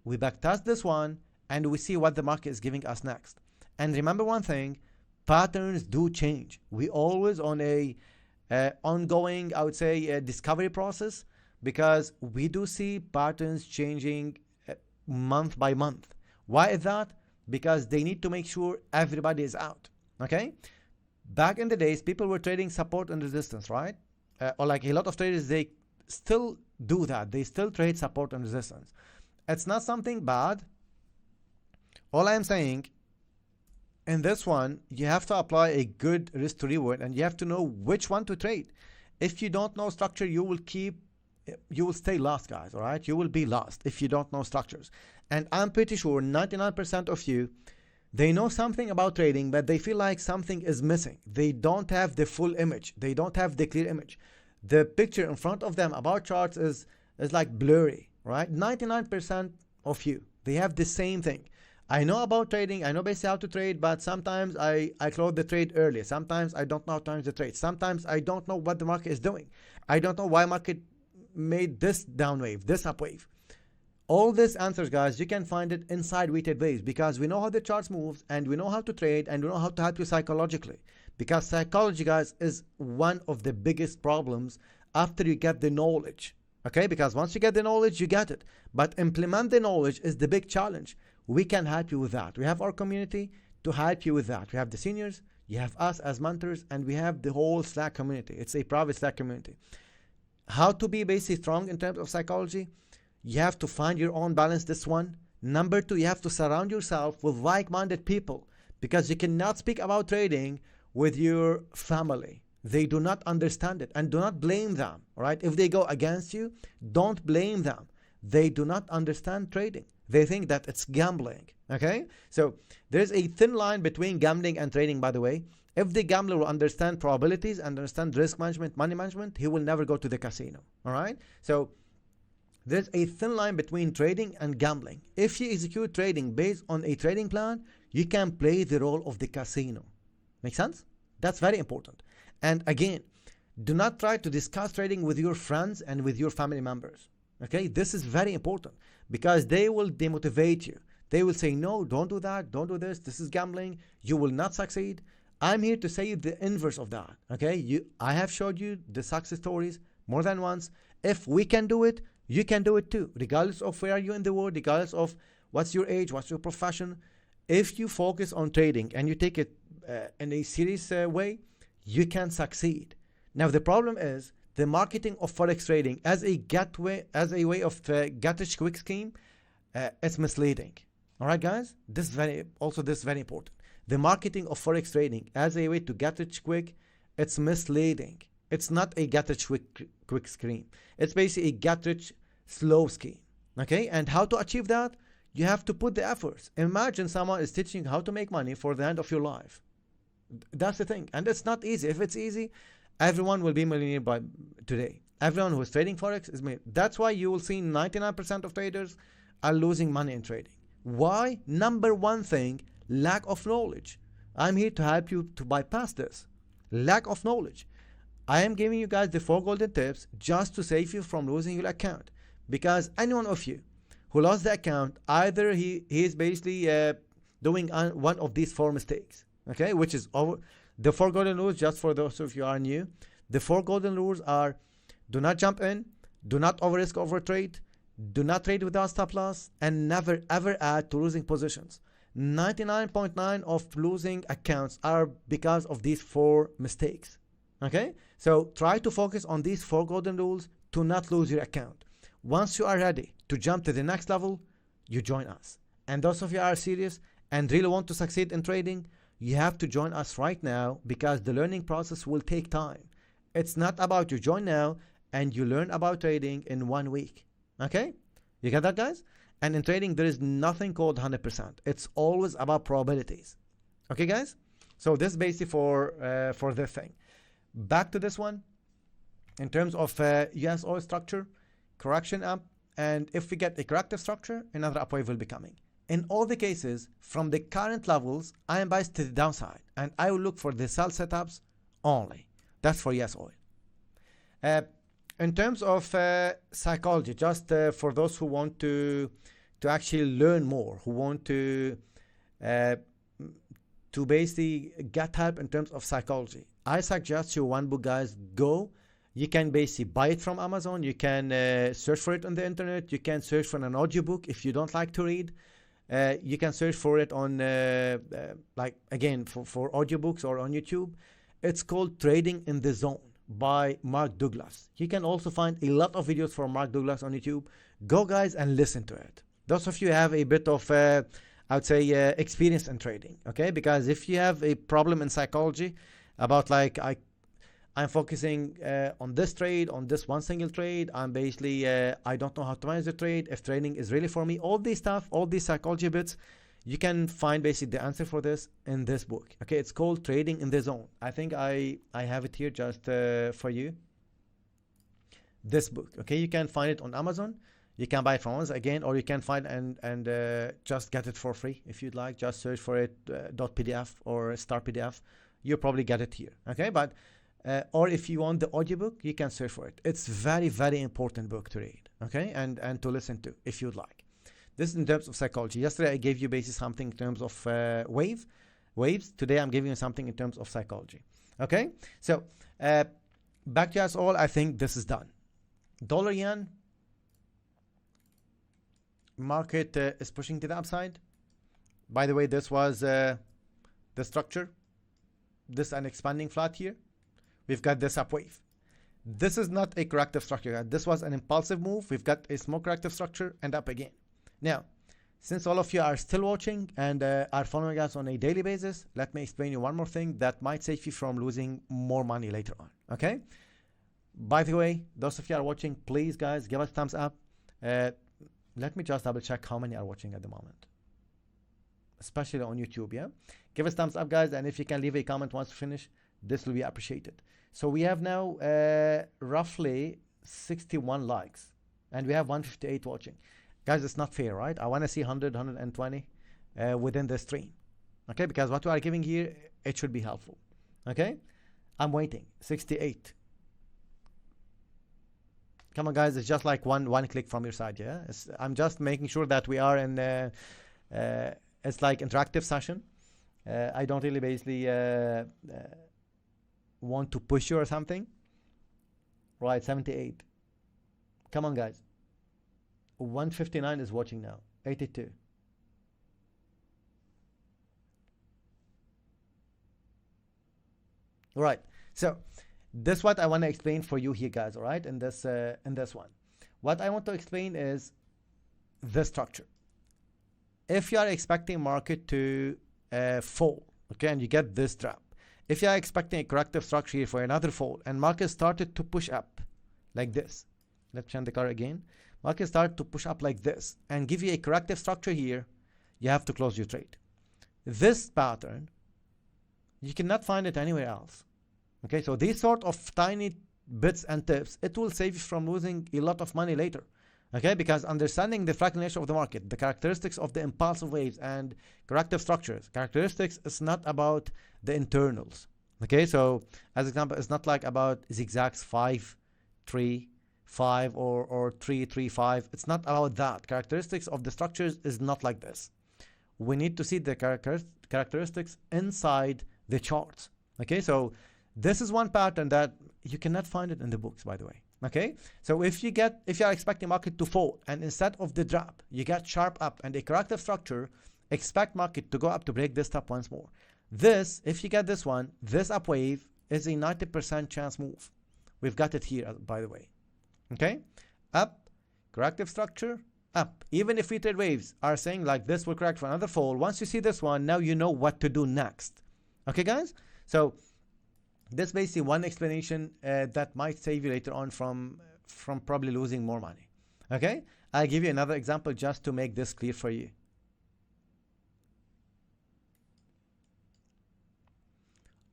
we backtest this one, and we see what the market is giving us next. And remember one thing, patterns do change. We always on a ongoing, I would say, a discovery process, because we do see patterns changing month by month. Why is that? Because they need to make sure everybody is out. Okay, back in the days, people were trading support and resistance, right? Or like a lot of traders, they still do that. They still trade support and resistance. It's not something bad. All I'm saying, in this one, you have to apply a good risk to reward, and you have to know which one to trade. If you don't know structure, you will stay lost, guys. All right, you will be lost if you don't know structures. And I'm pretty sure 99% of you, they know something about trading, but they feel like something is missing. They don't have the full image. They don't have the clear image. The picture in front of them about charts is like blurry, right? 99% of you, they have the same thing. I know about trading. I know basically how to trade, but sometimes I close the trade early. Sometimes I don't know how to time the trade. Sometimes I don't know what the market is doing. I don't know why market made this down wave, this up wave. All these answers, guys, you can find it inside Weighted Waves, because we know how the charts moves, and we know how to trade, and we know how to help you psychologically. Because psychology, guys, is one of the biggest problems after you get the knowledge. Okay, because once you get the knowledge, you get it. But implement the knowledge is the big challenge. We can help you with that. We have our community to help you with that. We have the seniors, you have us as mentors, and we have the whole Slack community. It's a private Slack community. How to be basically strong in terms of psychology? You have to find your own balance, this one. Number two, you have to surround yourself with like-minded people, because you cannot speak about trading with your family. They do not understand it, and do not blame them, right? If they go against you, don't blame them. They do not understand trading. They think that it's gambling, okay? So there's a thin line between gambling and trading, by the way. If the gambler will understand probabilities and understand risk management, money management, he will never go to the casino, all right? So there's a thin line between trading and gambling. If you execute trading based on a trading plan, you can play the role of the casino. Make sense? That's very important. And again, do not try to discuss trading with your friends and with your family members. Okay, this is very important, because they will demotivate you. They will say, no, don't do that, don't do this, this is gambling, you will not succeed. I'm here to say the inverse of that. Okay, I have showed you the success stories more than once. If we can do it, you can do it too, regardless of where you are in the world, regardless of what's your age, what's your profession. If you focus on trading and you take it in a serious way, you can succeed. Now the problem is the marketing of forex trading as a way of get rich quick scheme. It's misleading. All right, guys, this is very important. The marketing of forex trading as a way to get rich quick, it's misleading. It's not a get rich quick scheme. It's basically a get rich slow scheme. Okay, and how to achieve that? You have to put the efforts. Imagine someone is teaching you how to make money for the end of your life. That's the thing, and it's not easy. If it's easy, everyone will be a millionaire by today. Everyone who is trading forex is made. That's why you will see 99% of traders are losing money in trading. Why? Number one thing, lack of knowledge. I'm here to help you to bypass this. Lack of knowledge. I am giving you guys the 4 golden tips just to save you from losing your account. Because any one of you who lost the account, either he is basically doing one of these 4 mistakes. Okay, which is over. The 4 golden rules, just for those of you who are new, the 4 golden rules are: do not jump in, do not over risk over trade, do not trade without stop loss, and never ever add to losing positions. 99.9% of losing accounts are because of these 4 mistakes. Okay, so try to focus on these 4 golden rules to not lose your account. Once you are ready to jump to the next level, you join us. And those of you who are serious and really want to succeed in trading, you have to join us right now, because the learning process will take time. It's not about you join now and you learn about trading in 1 week. Okay, you get that, guys? And in trading, there is nothing called 100%. It's always about probabilities. Okay, guys? So this is basically for this thing. Back to this one. In terms of USOIL structure, correction up, and if we get a corrective structure, another upwave will be coming. in all the cases, from the current levels, I am biased to the downside, and I will look for the sell setups only. That's for USOIL. In terms of psychology, just for those who want to actually learn more, who want to basically get help in terms of psychology, I suggest you one book, guys. Go. You can basically buy it from Amazon. You can search for it on the internet. You can search for an audiobook if you don't like to read. You can search for it on, like, again, for audiobooks or on YouTube. It's called Trading in the Zone by Mark Douglas. You can also find a lot of videos from Mark Douglas on YouTube. Go, guys, and listen to it. Those of you have a bit of, I would say, experience in trading, okay? Because if you have a problem in psychology about, like, I'm focusing on this trade, on this one single trade. I'm basically, I don't know how to manage the trade, if trading is really for me. All this stuff, all these psychology bits, you can find basically the answer for this in this book. Okay, it's called Trading in the Zone. I think I have it here just for you. This book, okay? You can find it on Amazon. You can buy it from us again, or you can find and just get it for free if you'd like. Just search for it .pdf or star PDF. You'll probably get it here, okay? But or if you want the audiobook, you can search for it. It's very, very important book to read, okay, and to listen to if you'd like. This is in terms of psychology. Yesterday I gave you basically something in terms of waves. Today I'm giving you something in terms of psychology, okay? So back to us all. I think this is done. Dollar yen market is pushing to the upside. By the way, this was the structure. This an expanding flat here. We've got this up wave. This is not a corrective structure. This was an impulsive move. We've got a small corrective structure and up again. Now, since all of you are still watching and are following us on a daily basis, let me explain you one more thing that might save you from losing more money later on, okay? By the way, those of you are watching, please, guys, give us thumbs up. Let me just double check how many are watching at the moment, especially on YouTube, yeah? Give us thumbs up, guys, and if you can leave a comment once we finish, this will be appreciated. So we have now roughly 61 likes, and we have 158 watching. Guys, it's not fair, right? I want to see 100, 120 within the stream, okay? Because what we are giving here, it should be helpful, okay? I'm waiting. 68. Come on, guys. It's just like one click from your side, yeah? I'm just making sure that we are in, it's like interactive session. I don't really basically want to push you or something. Right, 78. Come on, guys. 159 is watching now. 82. All right. So this is what I want to explain for you here, guys. All right, in this one, what I want to explain is the structure. If you are expecting market to fall, okay, and you get this drop, if you are expecting a corrective structure here for another fall, and market started to push up like this, let's change the color again. Market started to push up like this and give you a corrective structure here, you have to close your trade. This pattern, you cannot find it anywhere else. Okay, so these sort of tiny bits and tips, it will save you from losing a lot of money later. Okay, because understanding the fractal nature of the market, the characteristics of the impulsive waves and corrective structures, characteristics is not about the internals. Okay, so as example, it's not like about zigzags 5, 3, 5 or 3, 3, 5. It's not about that. Characteristics of the structures is not like this. We need to see the characteristics inside the charts. Okay, so this is one pattern that you cannot find it in the books, by the way. Okay, so if you are expecting market to fall and instead of the drop, you get sharp up and a corrective structure, expect market to go up to break this top once more. This, if you get this one, this up wave is a 90% chance move. We've got it here, by the way. Okay, up, corrective structure, up. Even if we trade waves are saying like this will correct for another fall, once you see this one, now you know what to do next. Okay, guys? So this is basically one explanation that might save you later on from probably losing more money. Okay, I'll give you another example just to make this clear for you.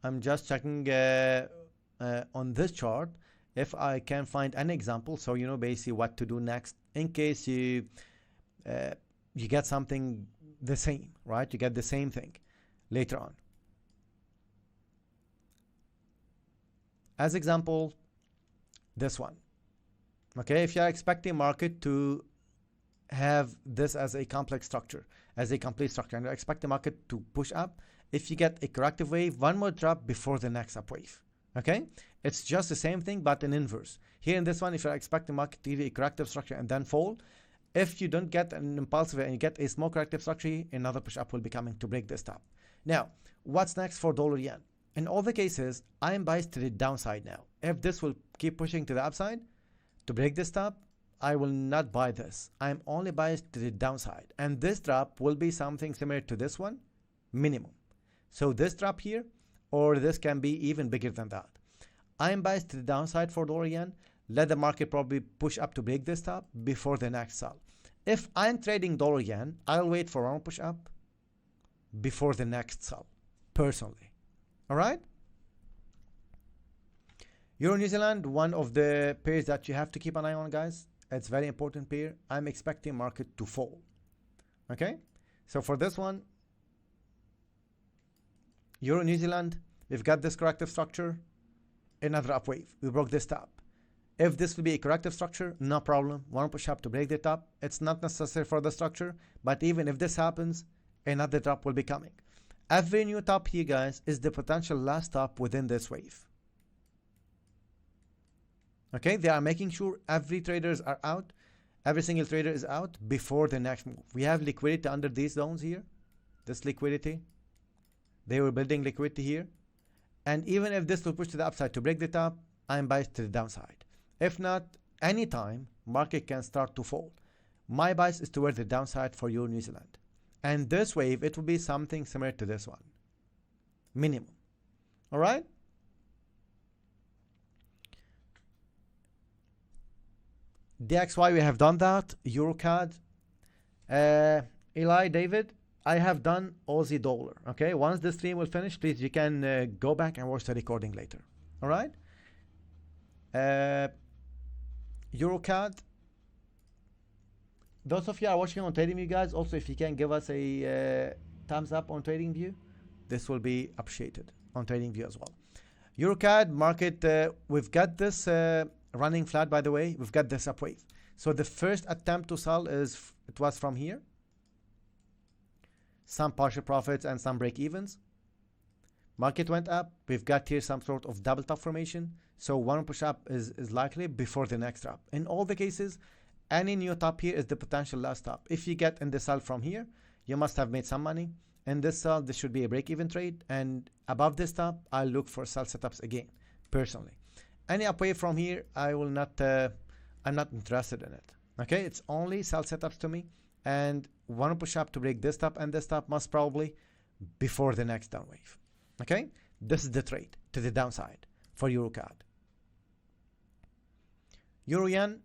I'm just checking on this chart if I can find an example, so you know basically what to do next in case you get something the same, right? You get the same thing later on. As example, this one. Okay, if you're expecting market to have this as a complex structure, as a complete structure, and you expect the market to push up, if you get a corrective wave, one more drop before the next up wave. Okay, it's just the same thing but in inverse. Here in this one, if you're expecting market to be a corrective structure and then fall, if you don't get an impulsive and you get a small corrective structure, another push up will be coming to break this top. Now, what's next for dollar yen? In all the cases, I am biased to the downside now. If this will keep pushing to the upside to break this top, I will not buy this. I am only biased to the downside, and this drop will be something similar to this one, minimum. So this drop here, or this can be even bigger than that. I am biased to the downside for dollar yen. Let the market probably push up to break this top before the next sell. If I'm trading dollar yen, I'll wait for one push up before the next sell, personally. All right? Euro New Zealand, one of the pairs that you have to keep an eye on, guys. It's very important pair. I'm expecting market to fall. Okay? So for this one, Euro New Zealand, we've got this corrective structure, another up wave. We broke this top. If this will be a corrective structure, no problem. One push up to break the top. It's not necessary for the structure, but even if this happens, another drop will be coming. Every new top here, guys, is the potential last top within this wave. Okay, they are making sure every traders are out. Every single trader is out before the next move. We have liquidity under these zones here. This liquidity. They were building liquidity here. And even if this will push to the upside to break the top, I'm biased to the downside. If not, anytime, market can start to fall. My bias is toward the downside for Euro New Zealand. And this wave, it will be something similar to this one. Minimum. All right? DXY, we have done that. EuroCAD. Eli, David, I have done Aussie dollar. Okay, once the stream will finish, please, you can go back and watch the recording later. All right? EuroCAD. Those of you are watching on TradingView, guys, also if you can give us a thumbs up on TradingView, this will be appreciated on TradingView as well. EuroCAD market, we've got this running flat, by the way. We've got this up wave. So the first attempt to sell it was from here. Some partial profits and some break evens. Market went up. We've got here some sort of double top formation. So one push up is likely before the next drop. In all the cases, any new top here is the potential last top. If you get in the sell from here, you must have made some money. In this sell, this should be a break-even trade. And above this top, I'll look for sell setups again, personally. Any up wave from here, I will not, I'm not interested in it. Okay, it's only sell setups to me. And one push up to break this top and this top most probably before the next down wave. Okay, this is the trade to the downside for EuroCAD. Euro Yen,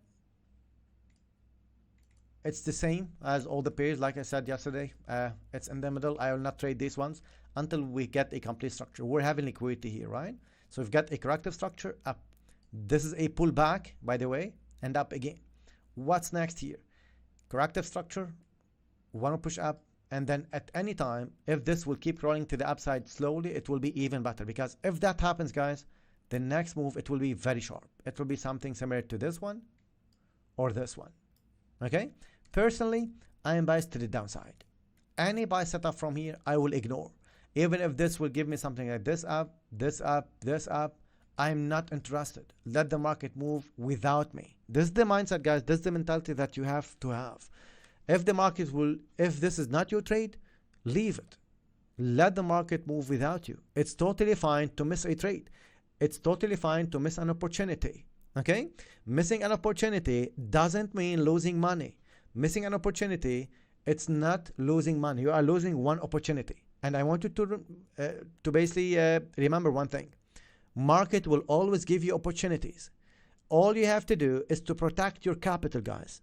it's the same as all the pairs, like I said yesterday. It's in the middle. I will not trade these ones until we get a complete structure. We're having liquidity here, right? So we've got a corrective structure up. This is a pullback, by the way, and up again. What's next here? Corrective structure, one push up, and then at any time, if this will keep rolling to the upside slowly, it will be even better. Because if that happens, guys, the next move, it will be very sharp. It will be something similar to this one or this one. Okay? Personally, I am biased to the downside. Any buy setup from here, I will ignore. Even if this will give me something like this up, this up, this up, I'm not interested. Let the market move without me. This is the mindset, guys. This is the mentality that you have to have. If the market will, if this is not your trade, leave it. Let the market move without you. It's totally fine to miss a trade. It's totally fine to miss an opportunity. Okay? Missing an opportunity doesn't mean losing money. Missing an opportunity, it's not losing money. You are losing one opportunity. And I want you to basically remember one thing. Market will always give you opportunities. All you have to do is to protect your capital, guys.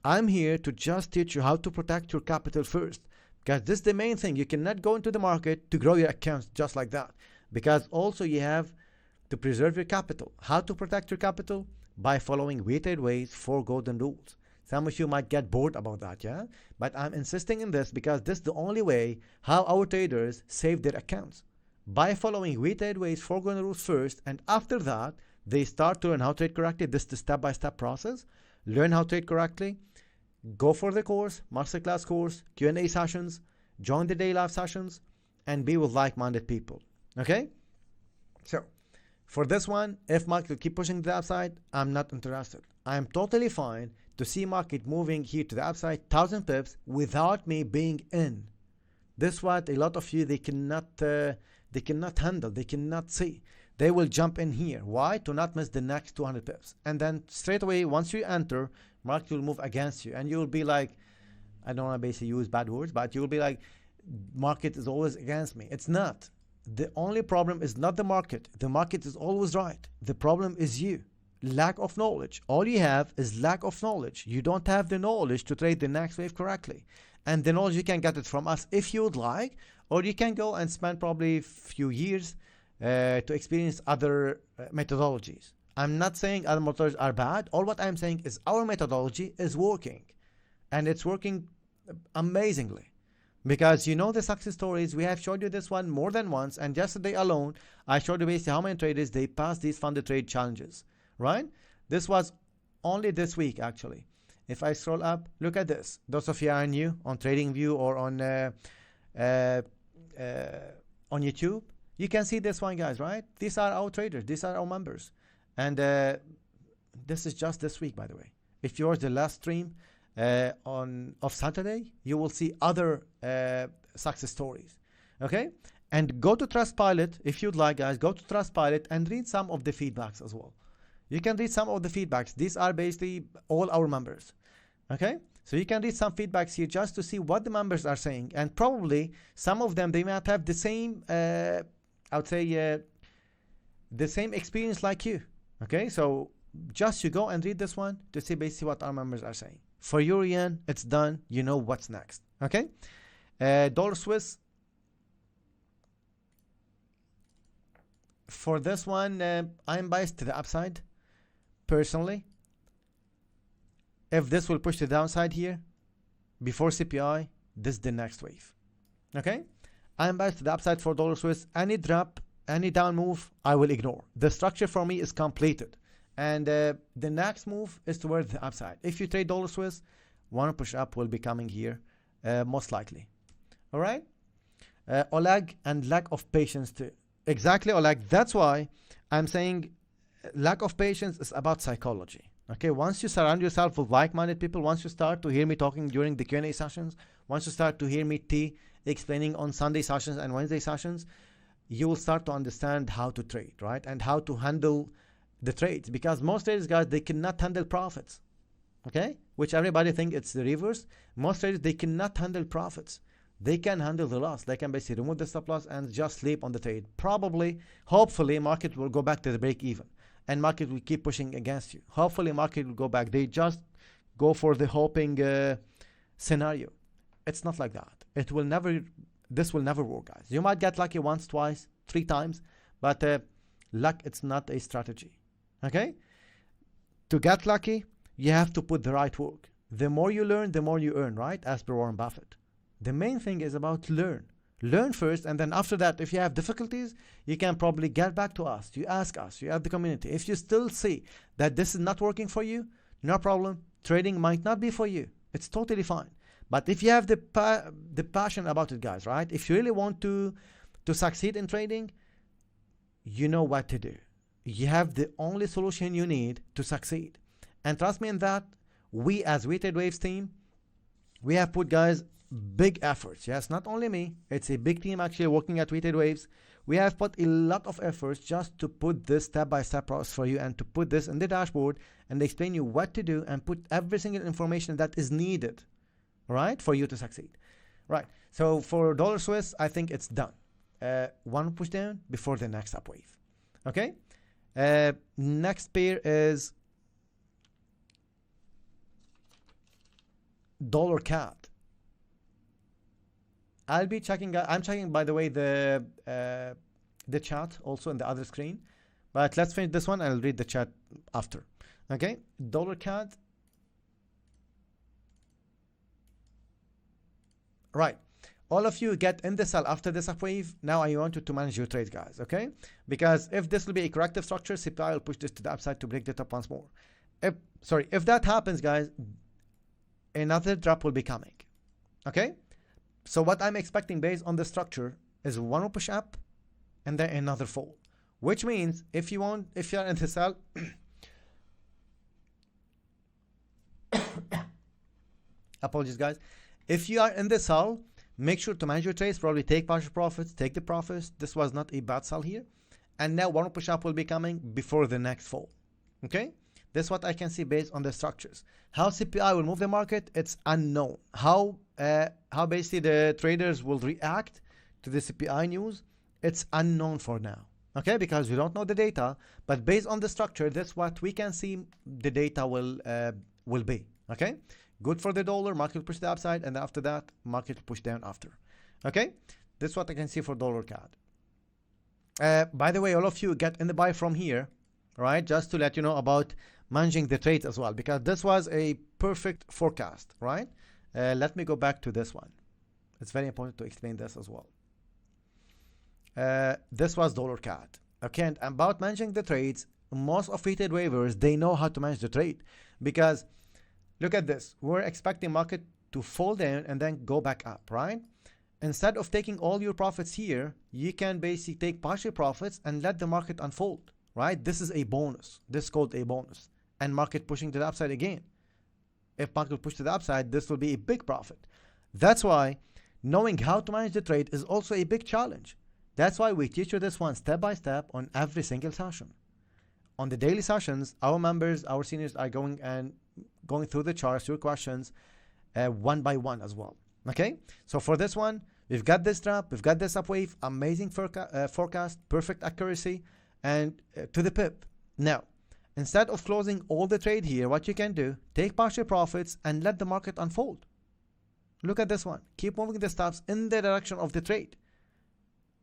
I'm here to just teach you how to protect your capital first, because this is the main thing. You cannot go into the market to grow your accounts just like that, because also you have to preserve your capital. How to protect your capital? By following weighted ways, 4 golden rules. Some of you might get bored about that, yeah? But I'm insisting in this because this is the only way how our traders save their accounts. By following We Trade Waves 4 golden rules first, and after that, they start to learn how to trade correctly. This is the step-by-step process. Learn how to trade correctly. Go for the course, Masterclass course, Q&A sessions, join the day live sessions, and be with like-minded people, okay? So, for this one, if market will keep pushing to the upside, I'm not interested. I'm totally fine to see market moving here to the upside 1,000 pips without me being in. This is what a lot of you, they cannot handle, they cannot see. They will jump in here. Why? To not miss the next 200 pips. And then straight away, once you enter, market will move against you. And you will be like, I don't want to basically use bad words, but you will be like, market is always against me. It's not. The only problem is not the market. The market is always right. The problem is you. Lack of knowledge. All you have is lack of knowledge. You don't have the knowledge to trade the next wave correctly. And the knowledge, you can get it from us if you would like, or you can go and spend probably a few years to experience other methodologies. I'm not saying other methodologies are bad. All what I'm saying is our methodology is working. And it's working amazingly. Because you know the success stories, we have showed you this one more than once, and yesterday alone, I showed you basically how many traders, they passed these funded trade challenges, right? This was only this week, actually. If I scroll up, look at this. Those of you are new on TradingView or on YouTube, you can see this one, guys, right? These are our traders. These are our members. And this is just this week, by the way. If you watch the last stream, of Saturday, you will see other success stories, okay? And go to Trustpilot if you'd like, guys. Go to Trustpilot and read some of the feedbacks as well. You can read some of the feedbacks. These are basically all our members, okay? So you can read some feedbacks here just to see what the members are saying, and probably some of them, they might have the same, I would say, the same experience like you, okay? So just you go and read this one to see basically what our members are saying. For Euro-Yen, it's done. You know what's next. Okay? Dollar Swiss. For this one, I'm biased to the upside, personally. If this will push the downside here, before CPI, this is the next wave. Okay? I'm biased to the upside for Dollar Swiss. Any drop, any down move, I will ignore. The structure for me is completed. And the next move is towards the upside. If you trade Dollar Swiss, one push up will be coming here, most likely. All right? Oleg, and lack of patience too. Exactly, Oleg. That's why I'm saying lack of patience is about psychology. Okay? Once you surround yourself with like-minded people, once you start to hear me talking during the Q&A sessions, once you start to hear me explaining on Sunday sessions and Wednesday sessions, you will start to understand how to trade, right? And how to handle the trades, because most traders, guys, they cannot handle profits, okay? Which everybody think it's the reverse. Most traders, they cannot handle profits. They can handle the loss. They can basically remove the stop loss and just sleep on the trade. Probably, hopefully, market will go back to the break even, and market will keep pushing against you. Hopefully, market will go back. They just go for the hoping scenario. It's not like that. It will never. This will never work, guys. You might get lucky once, twice, 3 times, but luck, it's not a strategy. Okay? To get lucky, you have to put the right work. The more you learn, the more you earn, right? As per Warren Buffett. The main thing is about learn. Learn first, and then after that, if you have difficulties, you can probably get back to us. You ask us, you have the community. If you still see that this is not working for you, no problem. Trading might not be for you. It's totally fine. But if you have the passion about it, guys, right? If you really want to succeed in trading, you know what to do. You have the only solution you need to succeed. And trust me in that, we as We Trade Waves team, we have put, guys, big efforts. Yes, not only me, it's a big team actually working at We Trade Waves. We have put a lot of efforts just to put this step-by-step process for you, and to put this in the dashboard and explain you what to do, and put every single information that is needed, right, for you to succeed. Right, so for Dollar Swiss, I think it's done. One push down before the next up wave. Okay? Next pair is Dollar CAD. I'll be checking. I'm checking, by the way, the chat also in the other screen. But let's finish this one, and I'll read the chat after. Okay, Dollar CAD. Right. All of you get in the sell after this upwave. Now I want you to manage your trades, guys, okay? Because if this will be a corrective structure, CPI will push this to the upside to break the top once more. If that happens, guys, another drop will be coming, okay? So what I'm expecting based on the structure is one more push up and then another fall, which means if you're in the sell, apologies, guys. If you are in the sell, make sure to manage your trades, probably take partial profits, take the profits. This was not a bad sell here. And now one push up will be coming before the next fall. Okay? That's what I can see based on the structures. How CPI will move the market, it's unknown. How basically the traders will react to the CPI news, it's unknown for now. Okay? Because we don't know the data, but based on the structure, that's what we can see the data will be. Okay? Good for the dollar, market will push the upside, and after that, market will push down after. Okay? That's what I can see for dollar CAD. By the way, all of you get in the buy from here, right? Just to let you know about managing the trades as well, because this was a perfect forecast, right? Let me go back to this one. It's very important to explain this as well. This was dollar CAD. Okay, and about managing the trades, most of rated waivers, they know how to manage the trade, because look at this. We're expecting market to fall down and then go back up, right? Instead of taking all your profits here, you can basically take partial profits and let the market unfold, right? This is a bonus. This is called a bonus. And market pushing to the upside again. If market push to the upside, this will be a big profit. That's why knowing how to manage the trade is also a big challenge. That's why we teach you this one step by step on every single session. On the daily sessions, our members, our seniors are going through the charts, your questions, one by one as well. Okay, so for this one, we've got this drop, we've got this upwave, amazing forecast, perfect accuracy, and to the pip. Now, instead of closing all the trade here, what you can do, take partial profits and let the market unfold. Look at this one. Keep moving the stops in the direction of the trade.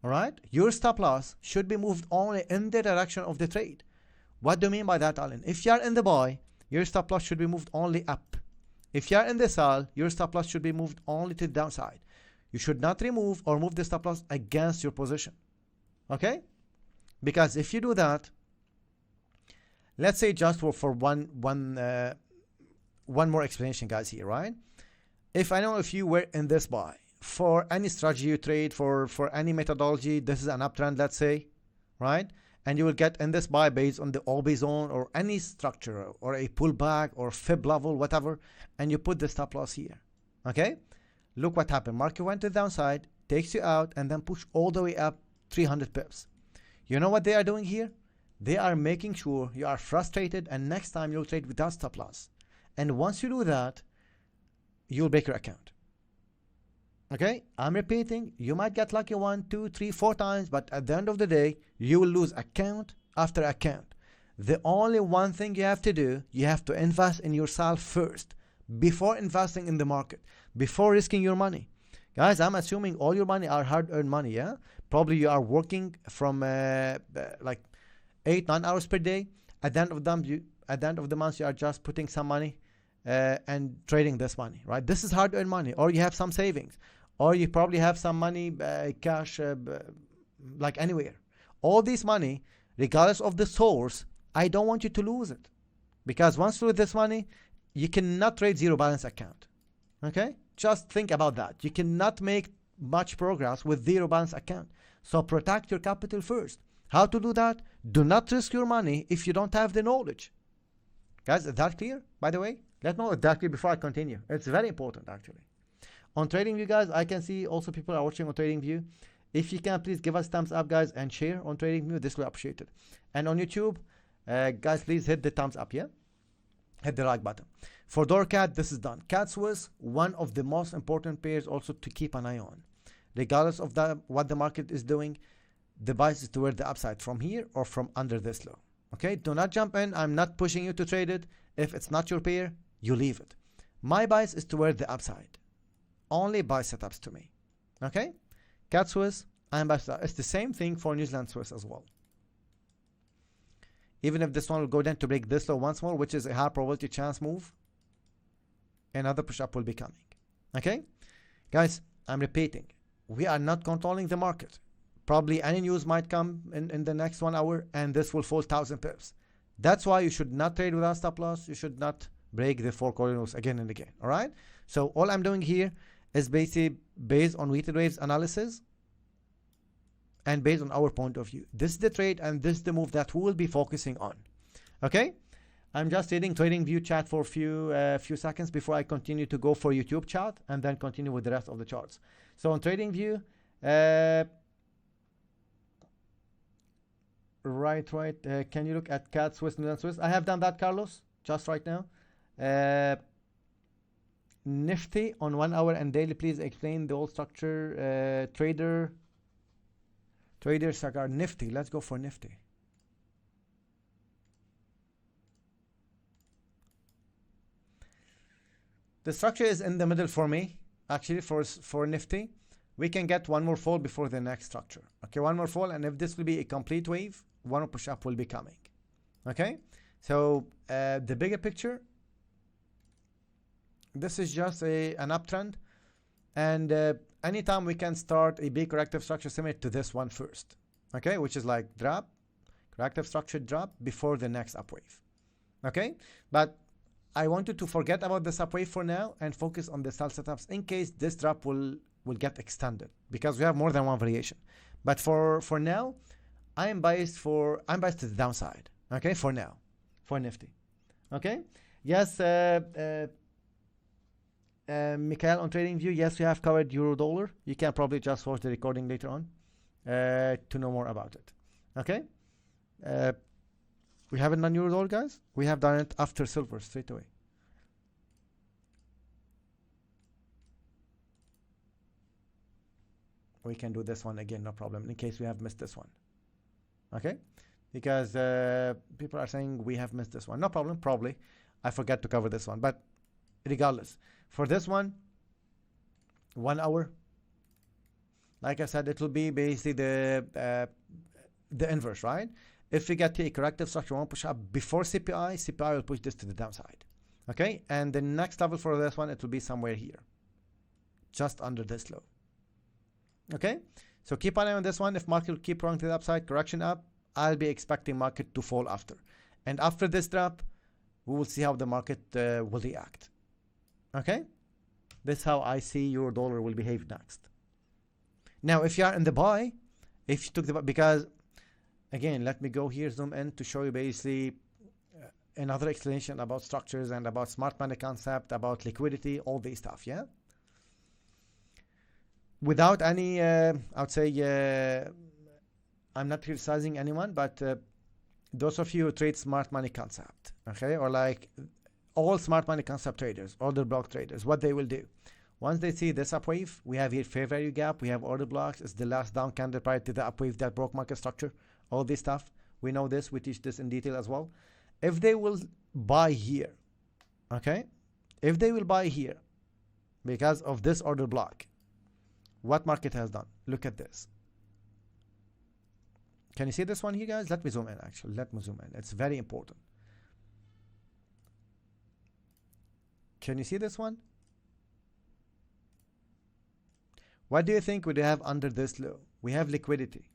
All right, your stop loss should be moved only in the direction of the trade. What do you mean by that, Alan? If you are in the buy, your stop loss should be moved only up. If you are in the sell, your stop loss should be moved only to the downside. You should not remove or move the stop loss against your position. Okay? Because if you do that, let's say just for one more explanation, guys, here, right? If I know if you were in this buy, for any strategy you trade, for any methodology, this is an uptrend, let's say, right? And you will get in this buy based on the OB zone or any structure or a pullback or fib level, whatever, and you put the stop loss here. Okay? Look what happened. Market went to the downside, takes you out, and then push all the way up 300 pips. You know what they are doing here? They are making sure you are frustrated, and next time you'll trade without stop loss. And once you do that, you'll break your account. Okay, I'm repeating, you might get lucky 1, 2, 3, 4 times, but at the end of the day, you will lose account after account. The only one thing you have to do, you have to invest in yourself first, before investing in the market, before risking your money. Guys, I'm assuming all your money are hard-earned money, yeah? Probably you are working from like 8-9 hours per day. At the end of the month, you are just putting some money and trading this money, right? This is hard-earned money, or you have some savings. Or you probably have some money, cash, like anywhere. All this money, regardless of the source, I don't want you to lose it. Because once you lose this money, you cannot trade zero balance account. Okay? Just think about that. You cannot make much progress with zero balance account. So protect your capital first. How to do that? Do not risk your money if you don't have the knowledge. Guys, is that clear, by the way? Let me know exactly before I continue. It's very important, actually. On TradingView, guys, I can see also people are watching on TradingView. If you can, please give us thumbs up, guys, and share on TradingView. This will be appreciated. And on YouTube, guys, please hit the thumbs up, yeah? Hit the like button. For dollar CAD, this is done. CAD Swiss, one of the most important pairs also to keep an eye on. Regardless of what the market is doing, the bias is toward the upside from here or from under this low. Okay? Do not jump in. I'm not pushing you to trade it. If it's not your pair, you leave it. My bias is toward the upside. Only buy setups to me. Okay? CAD Swiss, I'm buy setup. It's the same thing for New Zealand Swiss as well. Even if this one will go down to break this low once more, which is a high probability chance move, another push up will be coming. Okay? Guys, I'm repeating, we are not controlling the market. Probably any news might come in the next 1 hour and this will fall 1,000 pips. That's why you should not trade without stop loss. You should not break the 4 corridors again and again. All right. So all I'm doing here is basically based on weighted waves analysis and based on our point of view. This is the trade and this is the move that we will be focusing on. Okay. I'm just reading TradingView chat for a few seconds before I continue to go for YouTube chat and then continue with the rest of the charts. So on TradingView, right. Can you look at CAD, Swiss, New Swiss? I have done that, Carlos, just right now. Nifty on 1 hour and daily, please explain the old structure. Trader Sagar, Nifty. Let's go for Nifty. The structure is in the middle for me, actually, for Nifty. We can get one more fall before the next structure. Okay, one more fall, and if this will be a complete wave, one more push up will be coming. Okay, so the bigger picture, this is just an uptrend, and anytime we can start a big corrective structure similar to this one first. Okay, which is like drop, corrective structure drop before the next up wave. Okay, but I wanted to forget about this up wave for now and focus on the sell setups in case this drop will get extended, because we have more than one variation. But for now, I'm biased to the downside. Okay, for now, for Nifty. Okay, yes, Mikhail on TradingView, yes, we have covered euro dollar. You can probably just watch the recording later on to know more about it. Okay, we haven't done euro dollar, guys. We have done it after silver straight away. We can do this one again, no problem, in case we have missed this one. Okay, because people are saying we have missed this one. No problem, probably I forgot to cover this one, but regardless, for this one, 1 hour, like I said, it will be basically the inverse, right? If we get a corrective structure, one push up before CPI, CPI will push this to the downside. Okay, and the next level for this one, it will be somewhere here, just under this low. Okay, so keep an eye on this one. If market will keep running to the upside, correction up, I'll be expecting market to fall after. And after this drop, we will see how the market will react. Okay, this is how I see your dollar will behave next. Now, if you are in the buy, if you took the buy, because again, let me go here, zoom in to show you basically another explanation about structures and about smart money concept, about liquidity, all this stuff, yeah? Without any, I would say, I'm not criticizing anyone, but those of you who trade smart money concept, okay, or like all smart money concept traders, order block traders, what they will do, once they see this upwave, we have here fair value gap, we have order blocks, it's the last down candle prior to the upwave that broke market structure, all this stuff, we know this, we teach this in detail as well. If they will buy here, okay, if they will buy here because of this order block, what market has done? Look at this. Can you see this one here, guys? Let me zoom in, actually. Let me zoom in. It's very important. Can you see this one? What do you think we have under this low? We have liquidity.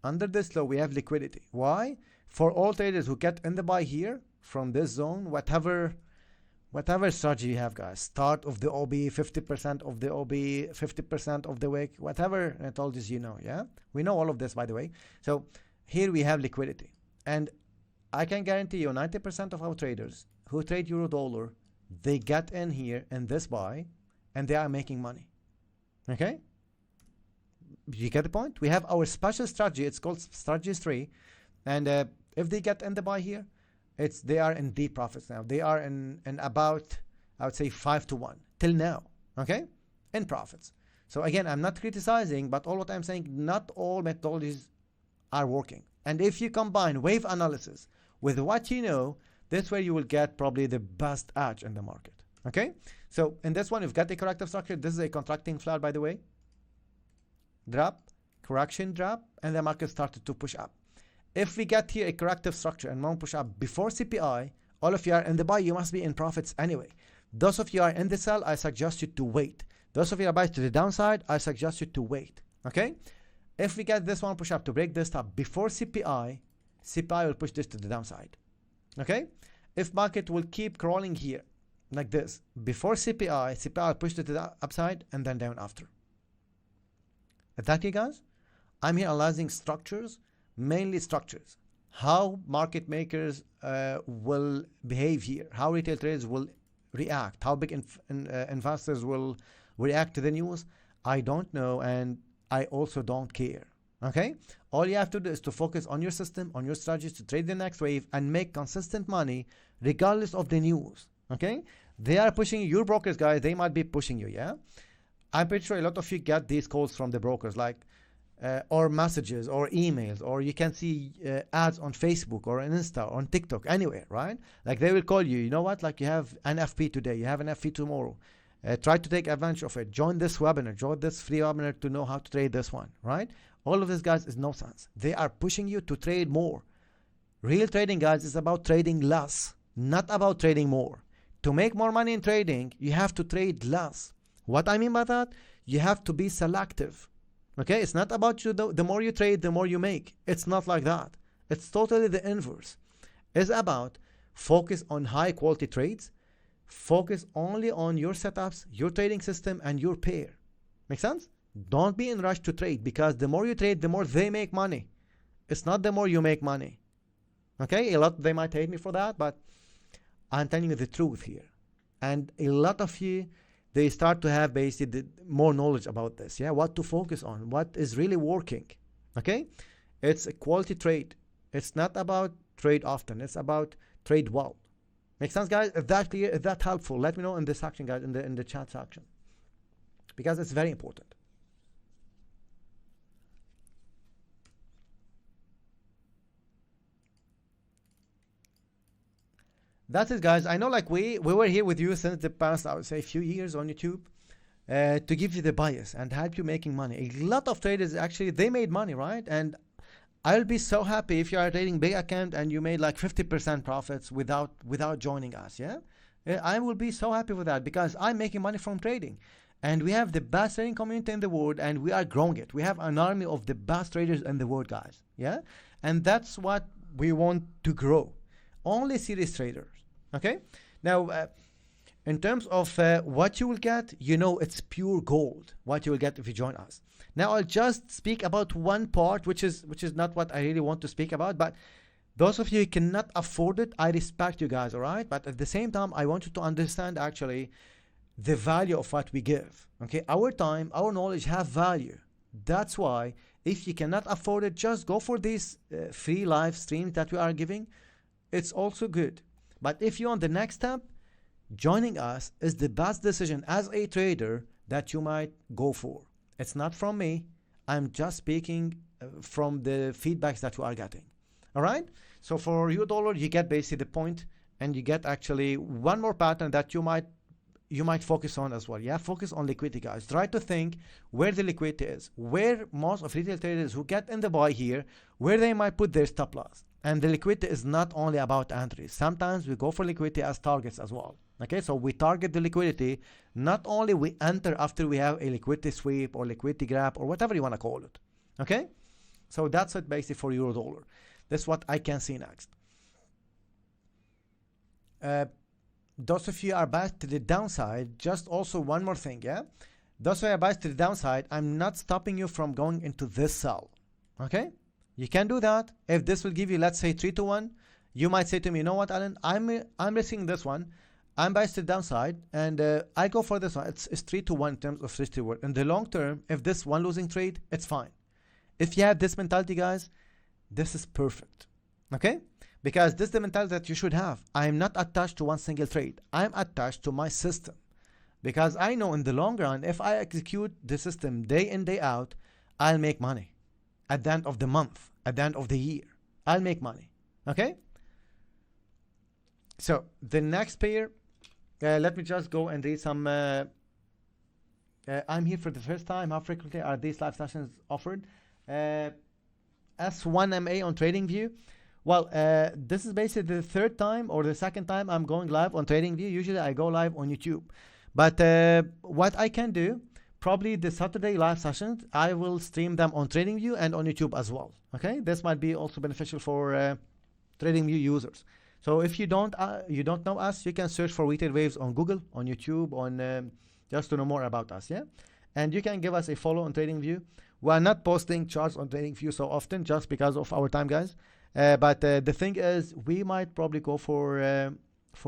Under this low, we have liquidity. Why? For all traders who get in the buy here from this zone, whatever strategy you have, guys, start of the OB, 50% of the OB, 50% of the wick, whatever I told you, you know, yeah? We know all of this, by the way. So here we have liquidity. And I can guarantee you 90% of our traders who trade euro dollar, they get in here in this buy and they are making money. Okay? You get the point? We have our special strategy. It's called strategy 3. And if they get in the buy here, they are in deep profits now. They are in about, I would say, 5 to 1 till now. Okay, in profits. So again, I'm not criticizing, but all what I'm saying, not all methodologies are working. And if you combine wave analysis with what you know, that's where you will get probably the best edge in the market. Okay, so in this one, you've got the corrective structure. This is a contracting floor, by the way. Drop, correction drop, and the market started to push up. If we get here a corrective structure and one push up before CPI, all of you are in the buy, you must be in profits anyway. Those of you are in the sell, I suggest you to wait. Those of you are buying to the downside, I suggest you to wait. Okay? If we get this one push up to break this top before CPI, CPI will push this to the downside. Okay? If market will keep crawling here like this before CPI, CPI will push it to the upside and then down after. Is that okay, guys? I'm here analyzing structures, mainly structures. How market makers will behave here, how retail traders will react, how big investors will react to the news. I don't know, and I also don't care. Okay? All you have to do is to focus on your system, on your strategies to trade the next wave and make consistent money regardless of the news. Okay? They are pushing you, your brokers, guys, they might be pushing you, yeah? I'm pretty sure a lot of you get these calls from the brokers, like or messages or emails, or you can see ads on Facebook or on Insta or on TikTok, anywhere, right? Like they will call you, you know what, like you have an FP today, you have an FP tomorrow. Try to take advantage of it. Join this webinar, join this free webinar to know how to trade this one, right? All of this, guys, is nonsense. They are pushing you to trade more. Real trading, guys, is about trading less, not about trading more. To make more money in trading, you have to trade less. What I mean by that, you have to be selective. Okay, it's not about you. The more you trade, the more you make. It's not like that. It's totally the inverse. It's about focus on high quality trades, focus only on your setups, your trading system, and your pair. Make sense? Don't be in rush to trade, because the more you trade, the more they make money. It's not the more you make money. Okay, a lot, they might hate me for that, but I'm telling you the truth here. And a lot of you, they start to have basically more knowledge about this, yeah, what to focus on, what is really working. Okay, it's a quality trade. It's not about trade often, it's about trade well. Make sense, guys? If that clear, if that helpful, let me know in this section, guys, in the chat section, because it's very important. That's it, guys. I know, like we were here with you since the past, I would say, few years on YouTube, to give you the bias and help you making money. A lot of traders, actually, they made money, right? And I'll be so happy if you are trading big account and you made like 50% profits without joining us, yeah? I will be so happy with that, because I'm making money from trading. And we have the best trading community in the world, and we are growing it. We have an army of the best traders in the world, guys, yeah? And that's what we want to grow. Only serious traders. Okay, now in terms of what you will get, you know, it's pure gold what you will get if you join us. Now I'll just speak about one part, which is not what I really want to speak about, but those of you who cannot afford it, I respect you guys, all right? But at the same time, I want you to understand actually the value of what we give. Okay, our time, our knowledge have value. That's why if you cannot afford it, just go for these free live streams that we are giving. It's also good. But if you want the next step, joining us is the best decision as a trader that you might go for. It's not from me. I'm just speaking from the feedbacks that you are getting. All right? So for $, you get basically the point, and you get actually one more pattern that you might focus on as well. Yeah, focus on liquidity, guys. Try to think where the liquidity is, where most of retail traders who get in the buy here, where they might put their stop loss. And the liquidity is not only about entries. Sometimes we go for liquidity as targets as well. Okay, so we target the liquidity. Not only we enter after we have a liquidity sweep or liquidity grab or whatever you want to call it. Okay, so that's it basically for $. That's what I can see next. Those of you are biased to the downside, just also one more thing, yeah? Those of you are biased to the downside, I'm not stopping you from going into this sell. Okay? You can do that. If this will give you, let's say, 3-1, you might say to me, you know what, Alan, I'm risking this one. I'm biased to the downside, and I go for this one. It's 3-1 in terms of risk to reward. In the long term, if this one losing trade, it's fine. If you have this mentality, guys, this is perfect. Okay? Because this is the mentality that you should have. I'm not attached to one single trade. I'm attached to my system. Because I know in the long run, if I execute the system day in, day out, I'll make money. At the end of the month, at the end of the year, I'll make money. Okay? So the next pair, let me just go and read some. I'm here for the first time. How frequently are these live sessions offered? S1MA on TradingView. Well, this is basically the third time or the second time I'm going live on TradingView. Usually I go live on YouTube. But what I can do, probably the Saturday live sessions, I will stream them on TradingView and on YouTube as well. Okay, this might be also beneficial for TradingView users. So if you don't know us, you can search for Weighted Waves on Google, on YouTube, on just to know more about us. Yeah, and you can give us a follow on TradingView. We are not posting charts on TradingView so often just because of our time, guys. But the thing is, we might probably go for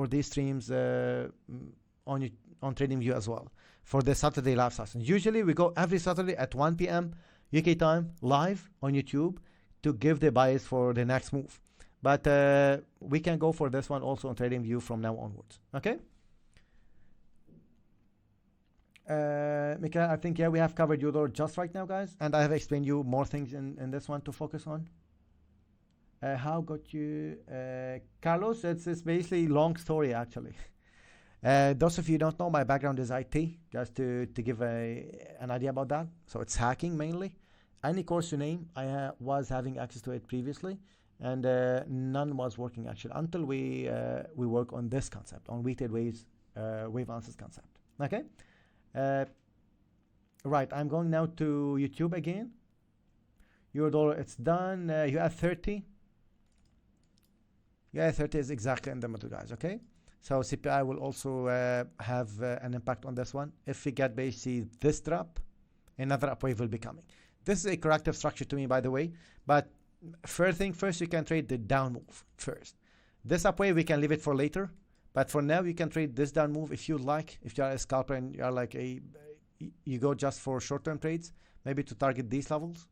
these streams on TradingView as well for the Saturday live sessions. Usually we go every Saturday at 1 p.m. UK time live on YouTube to give the bias for the next move. But we can go for this one also on TradingView from now onwards. Okay. Mikael, I think, yeah, we have covered EUR just right now, guys. And I have explained you more things in this one to focus on. How got you? Carlos, it's basically a long story, actually. Those of you who don't know, my background is IT, just to give an idea about that. So it's hacking mainly. Any course you name, I was having access to it previously. And none was working, actually, until we work on this concept, on weighted waves, wave answers concept. Okay? Right, I'm going now to YouTube again. EUR/dollar, it's done. US30. US30 is exactly in the middle, guys. Okay, so CPI will also have an impact on this one. If we get basically this drop, another upwave will be coming. This is a corrective structure to me, by the way. But first thing first, you can trade the down move first. This upwave we can leave it for later. But for now, you can trade this down move if you like. If you are a scalper and you are like you go just for short-term trades, maybe to target these levels,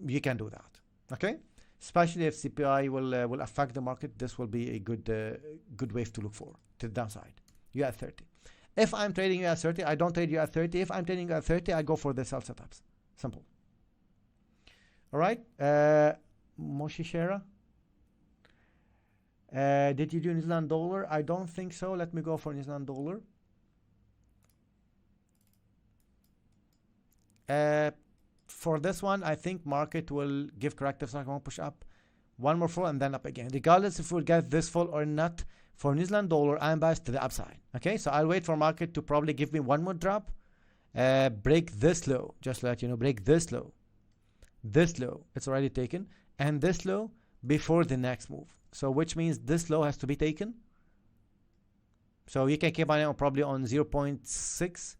you can do that. Okay, especially if CPI will affect the market, this will be a good wave to look for to the downside. US30. If I'm trading US30, I don't trade US30. If I'm trading US30, I go for the sell setups. Simple. All right, Moshishera. Did you do New Zealand dollar? I don't think so. Let me go for New Zealand dollar. For this one, I think market will give corrective cycle, push up, one more fall, and then up again. Regardless if we'll get this fall or not, for New Zealand dollar, I'm biased to the upside. Okay, so I'll wait for market to probably give me one more drop, break this low, just to let you know, break this low, it's already taken, and this low before the next move. So which means this low has to be taken. So you can keep an eye on probably on 0.6,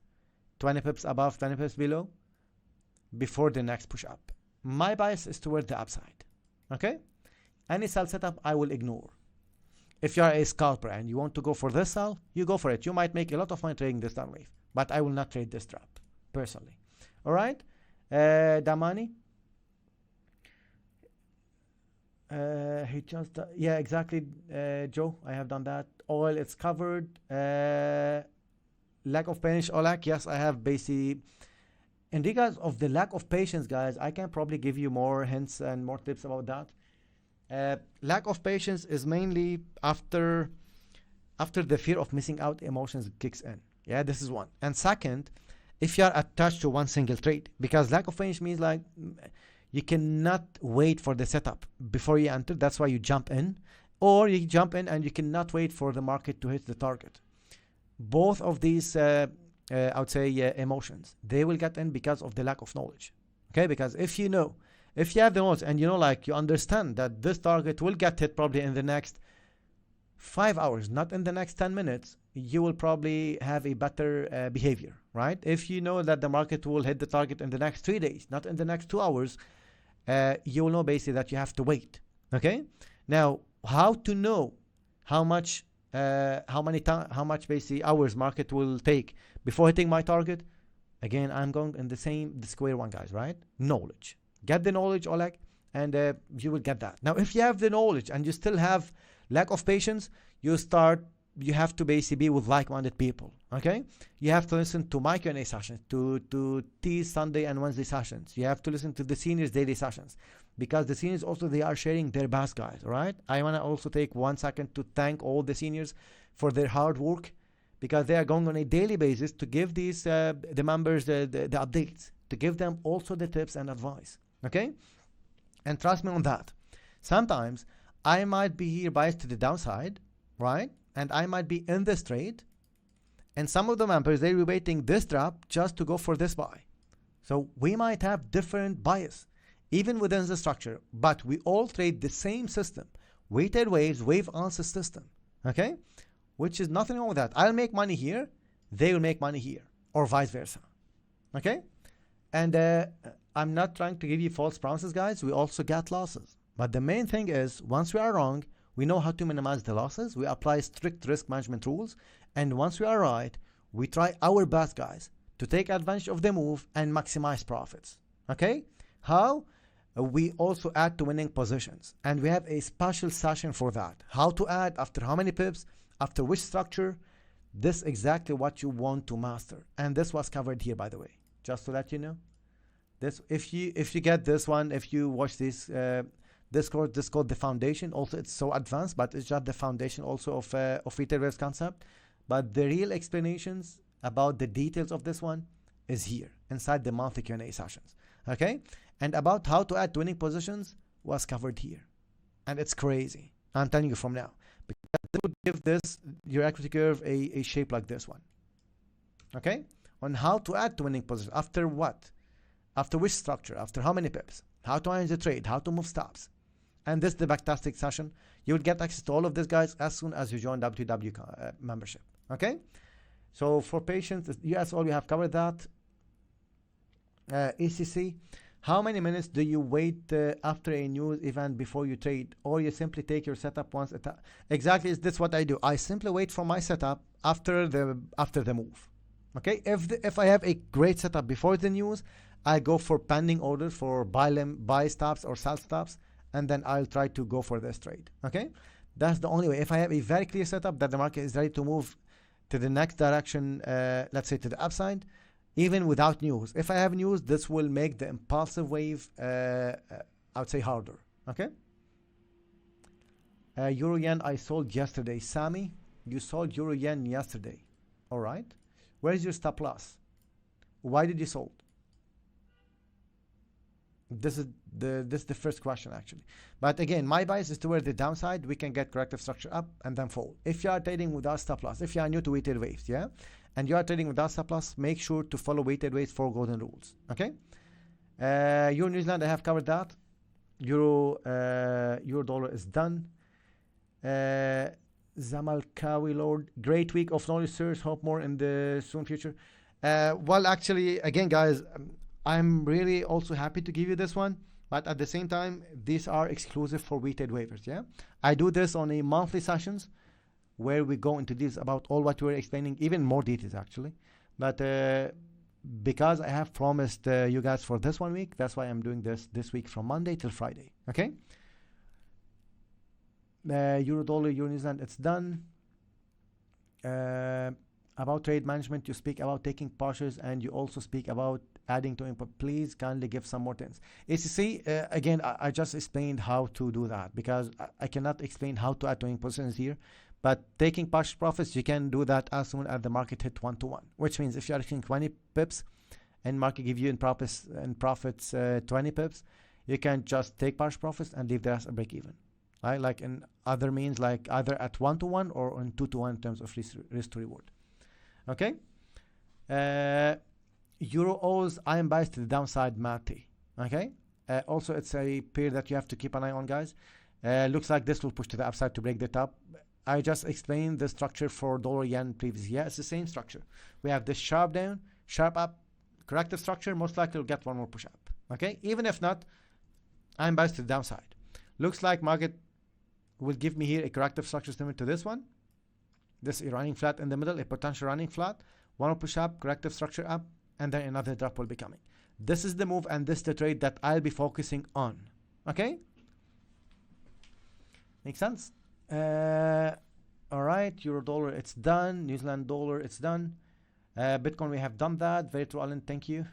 20 pips above, 20 pips below, before the next push up. My bias is toward the upside. Okay? Any sell setup I will ignore. If you are a scalper and you want to go for this sell, you go for it. You might make a lot of money trading this down wave, but I will not trade this drop personally. All right? Damani. He just yeah, exactly, Joe, I have done that. Oil, it's covered. Lack of patience, Olak, yes, I have basically. In regards of the lack of patience, guys, I can probably give you more hints and more tips about that. Lack of patience is mainly after the fear of missing out emotions kicks in. Yeah, this is one. And second, if you are attached to one single trade, because lack of patience means like you cannot wait for the setup before you enter. That's why you jump in, or you jump in and you cannot wait for the market to hit the target. Both of these, I would say, emotions, they will get in because of the lack of knowledge. Okay, because if you have the knowledge and like you understand that this target will get hit probably in the next 5 hours, not in the next 10 minutes, you will probably have a better behavior, right? If you know that the market will hit the target in the next 3 days, not in the next 2 hours, you will know basically that you have to wait. Okay, now how to know how much basically hours market will take before hitting my target? Again, I'm going in the square one, guys, right? Knowledge. Get the knowledge, Oleg, and you will get that. Now, if you have the knowledge and you still have lack of patience, you have to basically be with like-minded people. Okay, you have to listen to my Q&A sessions, to T's Sunday and Wednesday sessions. You have to listen to the seniors daily sessions, because the seniors also, they are sharing their best, guys. All right, I want to also take 1 second to thank all the seniors for their hard work, because they are going on a daily basis to give these the members the updates, to give them also the tips and advice. Okay, and trust me on that. Sometimes I might be here biased to the downside, right? And I might be in this trade. And some of the members, they were waiting this drop just to go for this buy. So we might have different bias, even within the structure, but we all trade the same system, weighted waves, wave analysis system, okay? Which is nothing wrong with that. I'll make money here, they will make money here, or vice versa, okay? And I'm not trying to give you false promises, guys. We also get losses. But the main thing is, once we are wrong, we know how to minimize the losses. We apply strict risk management rules. And once we are right, we try our best, guys, to take advantage of the move and maximize profits. Okay? How? We also add to winning positions. And we have a special session for that. How to add, after how many pips, after which structure. This is exactly what you want to master. And this was covered here, by the way, just to let you know. This, if you get this one, if you watch this course, this called the foundation. Also, it's so advanced, but it's just the foundation also of retail waves concept. But the real explanations about the details of this one is here inside the monthly Q&A sessions. Okay, and about how to add to winning positions was covered here, and it's crazy. I'm telling you from now, because it would give this your equity curve a shape like this one. Okay, on how to add to winning positions, after what, after which structure, after how many pips, how to manage the trade, how to move stops. And this is the backtastic session. You will get access to all of this, guys, as soon as you join WTW membership. Okay, so for patients, USOIL, we have covered that. ECC, how many minutes do you wait after a news event before you trade, or you simply take your setup once at a exactly? Is this what I do? I simply wait for my setup after the move. Okay, if I have a great setup before the news, I go for pending orders for buy stops or sell stops, and then I'll try to go for this trade. Okay, that's the only way. If I have a very clear setup that the market is ready to move to the next direction, let's say to the upside, even without news. If I have news, this will make the impulsive wave, I would say, harder. Okay. Euro yen I sold yesterday. Sammy, you sold Euro yen yesterday. All right. Where is your stop loss? Why did you sold? This is the first question, actually. But again, my bias is toward the downside. We can get corrective structure up and then fall. If you are trading without stop loss, if you are new to weighted waves, yeah, and you are trading without stop loss, make sure to follow weighted waves 4 golden rules. Okay. Euro New Zealand, I have covered that. Euro dollar is done. Zamal Kawi Lord, great week of knowledge, sirs. Hope more in the soon future. Well, actually, again, guys, I'm really also happy to give you this one, but at the same time, these are exclusive for weighted waivers. Yeah, I do this on a monthly sessions where we go into this about all what we're explaining, even more details actually. But because I have promised you guys for this 1 week, that's why I'm doing this week from Monday till Friday. Okay. Euro dollar, Euro New Zealand, it's done. About trade management, you speak about taking partials, and you also speak about adding to input. Please kindly give some more things. ACC, again, I just explained how to do that, because I cannot explain how to add to positions here. But taking partial profits, you can do that as soon as the market hit 1-to-1, which means if you are taking 20 pips and market give you in profits 20 pips, you can just take partial profits and leave the rest a break even. Right? Like in other means, like either at 1-to-1 or on 2-to-1 in terms of risk to reward. Okay. Euro O's, I am biased to the downside, Matty. Okay. Also, it's a pair that you have to keep an eye on, guys. Looks like this will push to the upside to break the top. I just explained the structure for dollar yen previously. Yeah, it's the same structure. We have this sharp down, sharp up, corrective structure. Most likely we'll get one more push up. Okay. Even if not, I'm biased to the downside. Looks like market will give me here a corrective structure similar to this one. This is a running flat in the middle, a potential running flat. One will push up, corrective structure up, and then another drop will be coming. This is the move, and this is the trade that I'll be focusing on. Okay? Makes sense? All right, Euro dollar, it's done. New Zealand dollar, it's done. Bitcoin, we have done that. Very true, Alan, thank you.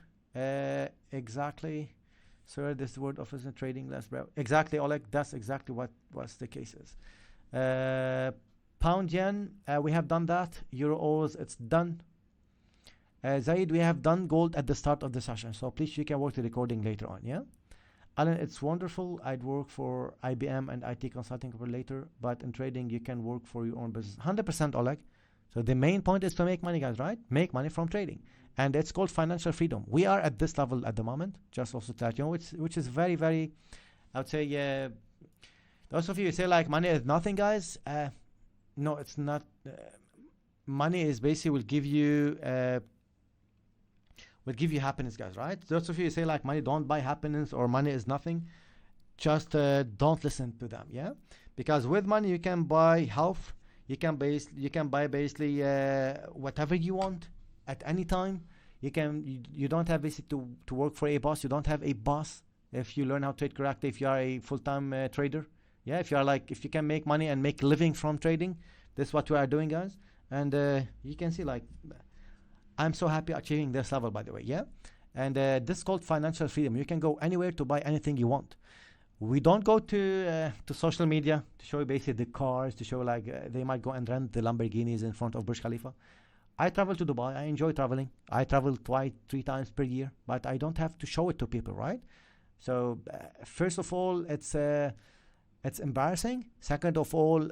Exactly. Sir, this word of isn't trading less. Exactly, Oleg, that's exactly what was the case is. Pound yen, we have done that. Euro O's, it's done. Zaid, we have done gold at the start of the session, so please you can watch the recording later on. Yeah. Alan, it's wonderful. I'd work for IBM and IT consulting later, but in trading, you can work for your own business. 100%, Oleg. So the main point is to make money, guys, right? Make money from trading. And it's called financial freedom. We are at this level at the moment, just also to let you know, which is very, very, I would say, those of you who say like money is nothing, guys, no, it's not. Money is basically will give you happiness, guys, right? Those of you who say like money don't buy happiness or money is nothing, just don't listen to them, yeah? Because with money you can buy health, you can buy basically whatever you want at any time. You don't have basically to work for a boss. You don't have a boss if you learn how to trade correctly, if you are a full-time trader. Yeah, if you can make money and make a living from trading, this is what we are doing, guys. And you can see like I'm so happy achieving this level, by the way, yeah? And this is called financial freedom. You can go anywhere to buy anything you want. We don't go to social media to show basically the cars, to show like they might go and rent the Lamborghinis in front of Burj Khalifa. I travel to Dubai. I enjoy traveling. I travel 2-3 times per year, but I don't have to show it to people, right? So first of all, it's embarrassing. Second of all,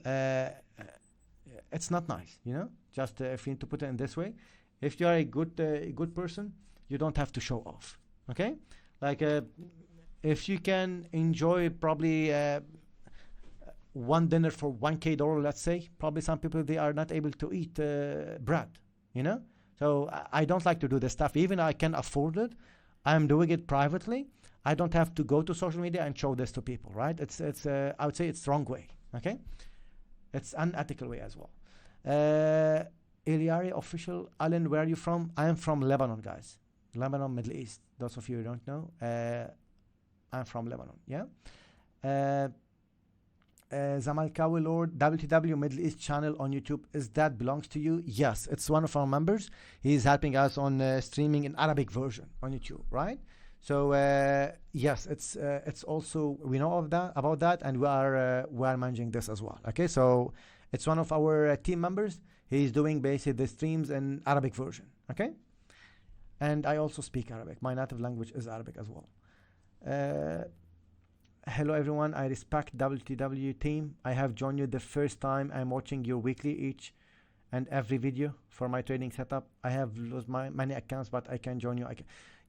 it's not nice, you know. Just if you need to put it in this way, if you are a good person, you don't have to show off. Okay, like if you can enjoy probably one dinner for $1,000, let's say, probably some people they are not able to eat bread, you know. So I don't like to do this stuff. Even I can afford it, I'm doing it privately. I don't have to go to social media and show this to people, right? It's I would say it's the wrong way. Okay, it's unethical way as well. Eliari official. Alan, where are you from? I am from Lebanon, guys. Lebanon, Middle East. Those of you who don't know, I'm from Lebanon. Yeah. Zamal Kawi Lord, WTW Middle East channel on YouTube. Is that belongs to you? Yes, it's one of our members. He's helping us on streaming in Arabic version on YouTube, right? So yes, it's also we know of that about that, and we are managing this as well. Okay, so it's one of our team members. He's doing basically the streams in Arabic version. Okay, and I also speak Arabic. My native language is Arabic as well. Hello everyone. I respect WTW team. I have joined you the first time. I'm watching your weekly each and every video for my trading setup. I have lost many accounts, but I can join you.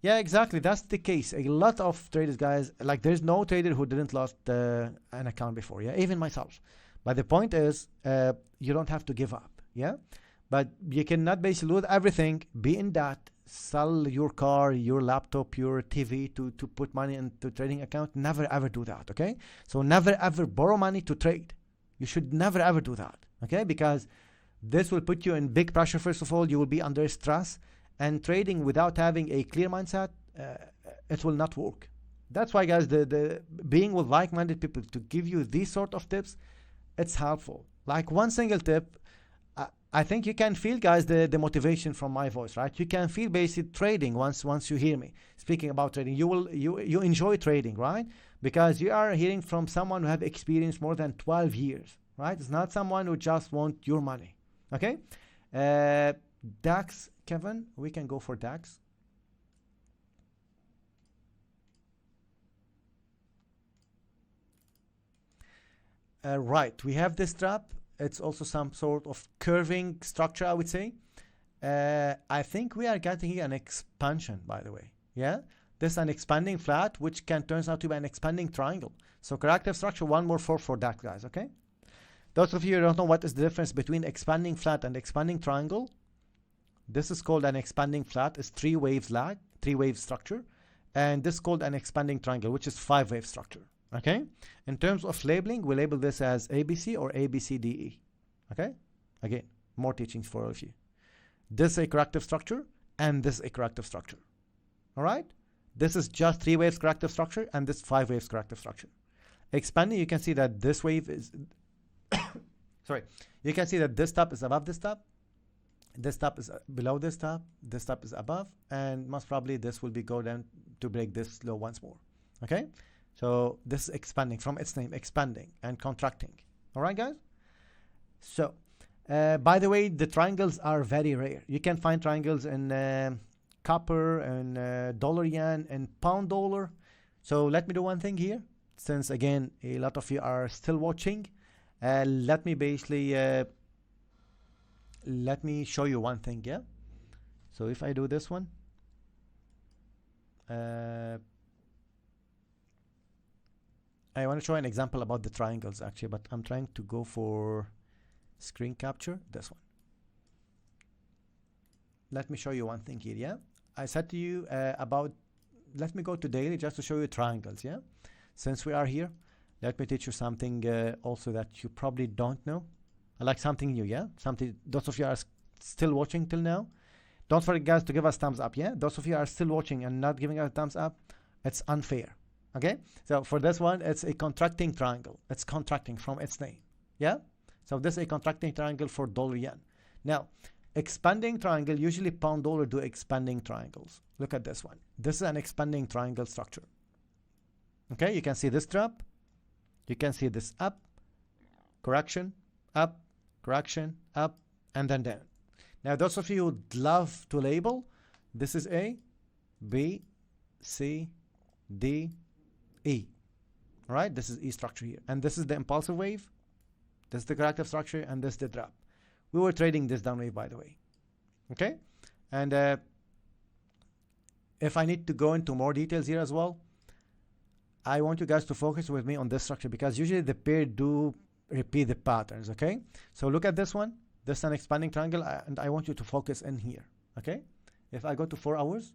Yeah, exactly. That's the case. A lot of traders, guys, like there's no trader who didn't lost an account before. Yeah, even myself. But the point is, you don't have to give up. Yeah, but you cannot basically lose everything, be in debt, sell your car, your laptop, your TV to put money into trading account. Never ever do that. Okay, so never ever borrow money to trade. You should never ever do that. Okay, because this will put you in big pressure. First of all, you will be under stress. And trading without having a clear mindset, it will not work. That's why, guys, the being with like-minded people to give you these sort of tips, it's helpful. Like one single tip, I think you can feel, guys, the motivation from my voice, right? You can feel basic trading once you hear me speaking about trading. You enjoy trading, right? Because you are hearing from someone who have experienced more than 12 years, right? It's not someone who just want your money. Okay, DAX. Kevin, we can go for DAX. Right, we have this trap. It's also some sort of curving structure, I would say. I think we are getting here an expansion, by the way. Yeah, this is an expanding flat, which can turn out to be an expanding triangle. So corrective structure, 1 more 4 for DAX, guys. Okay. Those of you who don't know what is the difference between expanding flat and expanding triangle, this is called an expanding flat. It's 3 waves lag, 3 wave structure. And this is called an expanding triangle, which is 5 wave structure. Okay. In terms of labeling, we label this as ABC or ABCDE. Okay. Again, more teachings for all of you. This is a corrective structure and this is a corrective structure. All right. This is just 3 waves corrective structure and this 5 waves corrective structure. Expanding, you can see that this wave is, sorry, you can see that this top is above this top. This top is below this top is above, and most probably this will be go down to break this low once more. Okay, so this is expanding from its name, expanding and contracting. All right, guys. So, by the way, the triangles are very rare. You can find triangles in copper and dollar yen and pound dollar. So let me do one thing here, since again a lot of you are still watching. Let me basically let me show you one thing. Yeah, so if I do this one, I want to show an example about the triangles actually, but I'm trying to go for screen capture, this one. Let me show you one thing here. Yeah, I said to you about, let me go to daily just to show you triangles. Yeah, since we are here, let me teach you something also that you probably don't know. I like something new. Yeah, something those of you are still watching till now, don't forget guys to give us thumbs up. Yeah, those of you are still watching and not giving us thumbs up, it's unfair. Okay, so for this one, it's a contracting triangle. It's contracting from its name. Yeah, so this is a contracting triangle for dollar yen. Now expanding triangle, usually pound dollar do expanding triangles. Look at this one. This is an expanding triangle structure. Okay, you can see this drop, you can see this up, correction, up, correction, up, and then down. Now those of you who love to label, this is A, B, C, D, E. All right, this is E structure here, and this is the impulsive wave, this is the corrective structure, and this is the drop. We were trading this down wave, by the way. Okay, and if I need to go into more details here as well, I want you guys to focus with me on this structure, because usually the pair do repeat the patterns. Okay, so look at this one. This is an expanding triangle, and I want you to focus in here. Okay, if I go to 4 hours,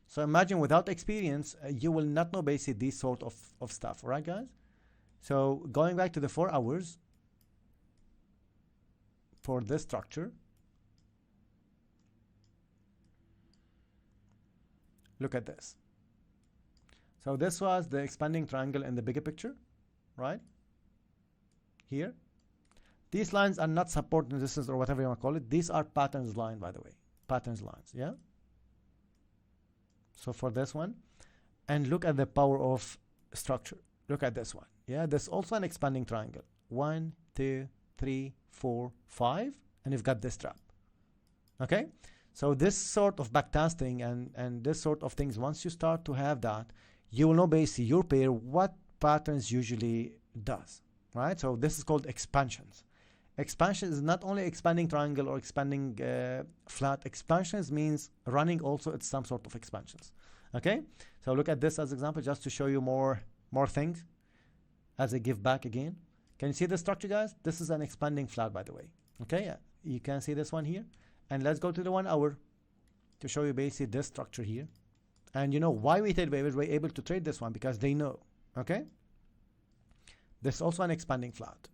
so imagine without experience, you will not know basically these sort of stuff. All right, guys. So going back to the 4 hours for this structure, look at this. So this was the expanding triangle in the bigger picture, right? Here. These lines are not support and resistance or whatever you want to call it. These are patterns line, by the way. Patterns lines, yeah? So for this one, and look at the power of structure. Look at this one. Yeah, there's also an expanding triangle. 1, 2, 3, 4, 5, and you've got this drop. Okay, so this sort of backtesting and this sort of things, once you start to have that, you will know basically your pair what patterns usually does, right? So this is called expansions. Expansion is not only expanding triangle or expanding flat. Expansions means running also it's some sort of expansions. Okay, so look at this as example just to show you more things as I give back again. Can you see the structure, guys? This is an expanding flat, by the way. Okay, yeah, you can see this one here. And let's go to the 1 hour to show you basically this structure here. And you know why we were able to trade this one, because they know. Okay, this is also an expanding flat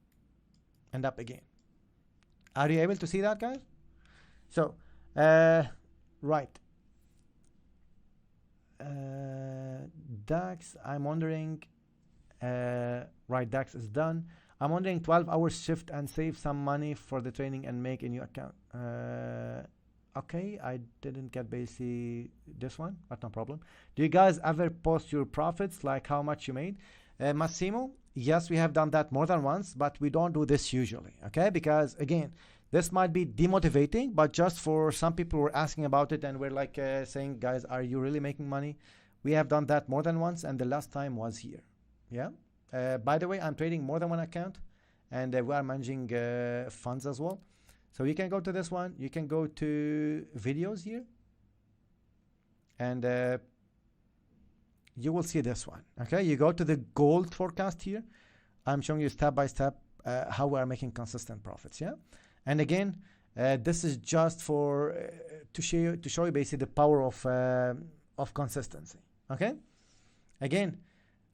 and up again. Are you able to see that, guys? So right, DAX, I'm wondering, right, DAX is done. I'm wondering 12 hours shift and save some money for the training and make a new account. Okay, I didn't get basically this one, but no problem. Do you guys ever post your profits, like how much you made? Massimo, yes, we have done that more than once, but we don't do this usually, okay? Because again, this might be demotivating, but just for some people who are asking about it and we're like saying, guys, are you really making money? We have done that more than once, and the last time was here. Yeah. By the way, I'm trading more than one account, and we are managing funds as well. So you can go to this one. You can go to videos here, and you will see this one. Okay, you go to the gold forecast here. I'm showing you step by step how we are making consistent profits. Yeah, and again, this is just for to show you basically the power of consistency. Okay, again,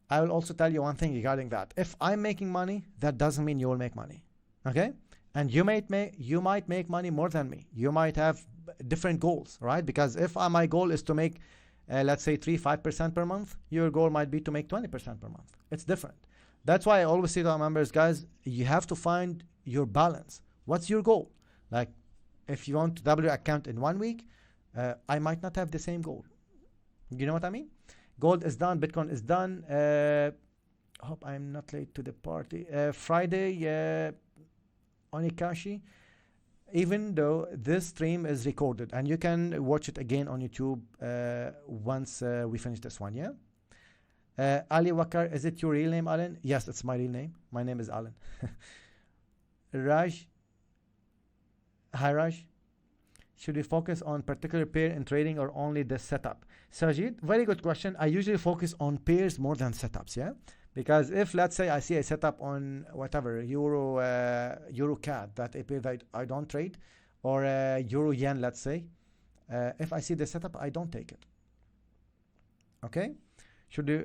I will also tell you one thing regarding that. If I'm making money, that doesn't mean you will make money. Okay, and you might make money more than me. You might have different goals, right? Because if my goal is to make let's say 3-5% per month, your goal might be to make 20% per month. It's different. That's why I always say to our members, guys, you have to find your balance. What's your goal? Like, if you want to double your account in 1 week, I might not have the same goal. You know what I mean? Gold is done. Bitcoin is done. Hope I'm not late to the party. Friday, Onikashi. even though this stream is recorded, and you can watch it again on YouTube once we finish this one, yeah? Ali Wakar, is it your real name, Alan? Yes, it's my real name. My name is Alan. Raj, hi Raj. Should we focus on particular pair in trading or only the setup? Sajid, very good question. I usually focus on pairs more than setups, yeah? Because if, let's say, I see a setup on whatever, Euro CAD, that a pair that I don't trade, or Euro Yen, let's say, if I see the setup, I don't take it. Okay? Should you,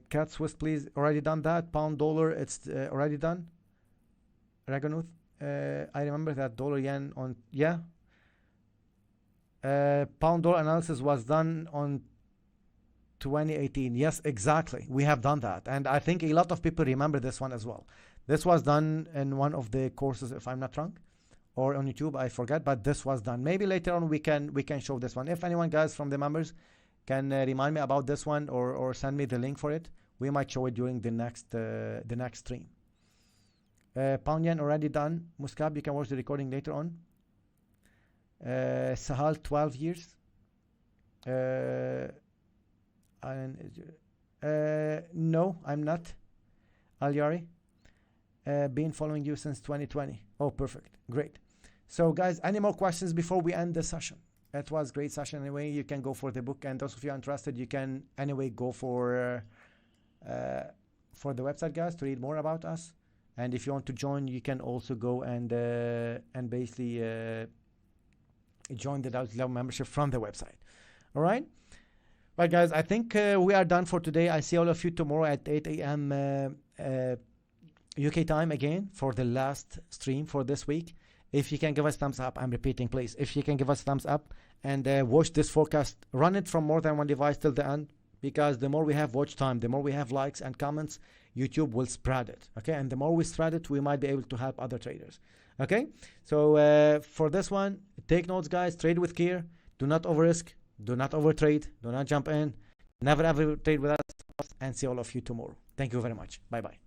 CAD Swiss, please? Already done that. Pound dollar, it's already done. Raganuth, I remember that dollar yen on, yeah. Pound dollar analysis was done on 2018. Yes, exactly. We have done that. And I think a lot of people remember this one as well. This was done in one of the courses, if I'm not wrong, or on YouTube, I forget, but this was done. Maybe later on we can show this one. If anyone, guys, from the members can remind me about this one or send me the link for it, we might show it during the next stream. Pound yen already done. Muscab, you can watch the recording later on. Sahal, 12 years. No, I'm not. Al-Yari, been following you since 2020. Oh, perfect. Great. So, guys, any more questions before we end the session? It was a great session anyway. You can go for the book, and those of you interested, you can anyway go for the website, guys, to read more about us. And if you want to join, you can also go and basically join the Dallas Club membership from the website. All right. Right, guys, I think we are done for today. I see all of you tomorrow at 8 a.m. UK time again for the last stream for this week. If you can give us thumbs up, I'm repeating, please. If you can give us thumbs up and watch this forecast, run it from more than one device till the end, because the more we have watch time, the more we have likes and comments, YouTube will spread it. Okay, and the more we spread it, we might be able to help other traders. Okay, so for this one, take notes, guys. Trade with care. Do not over risk. Do not overtrade. Do not jump in. Never ever trade without us. And see all of you tomorrow. Thank you very much. Bye bye.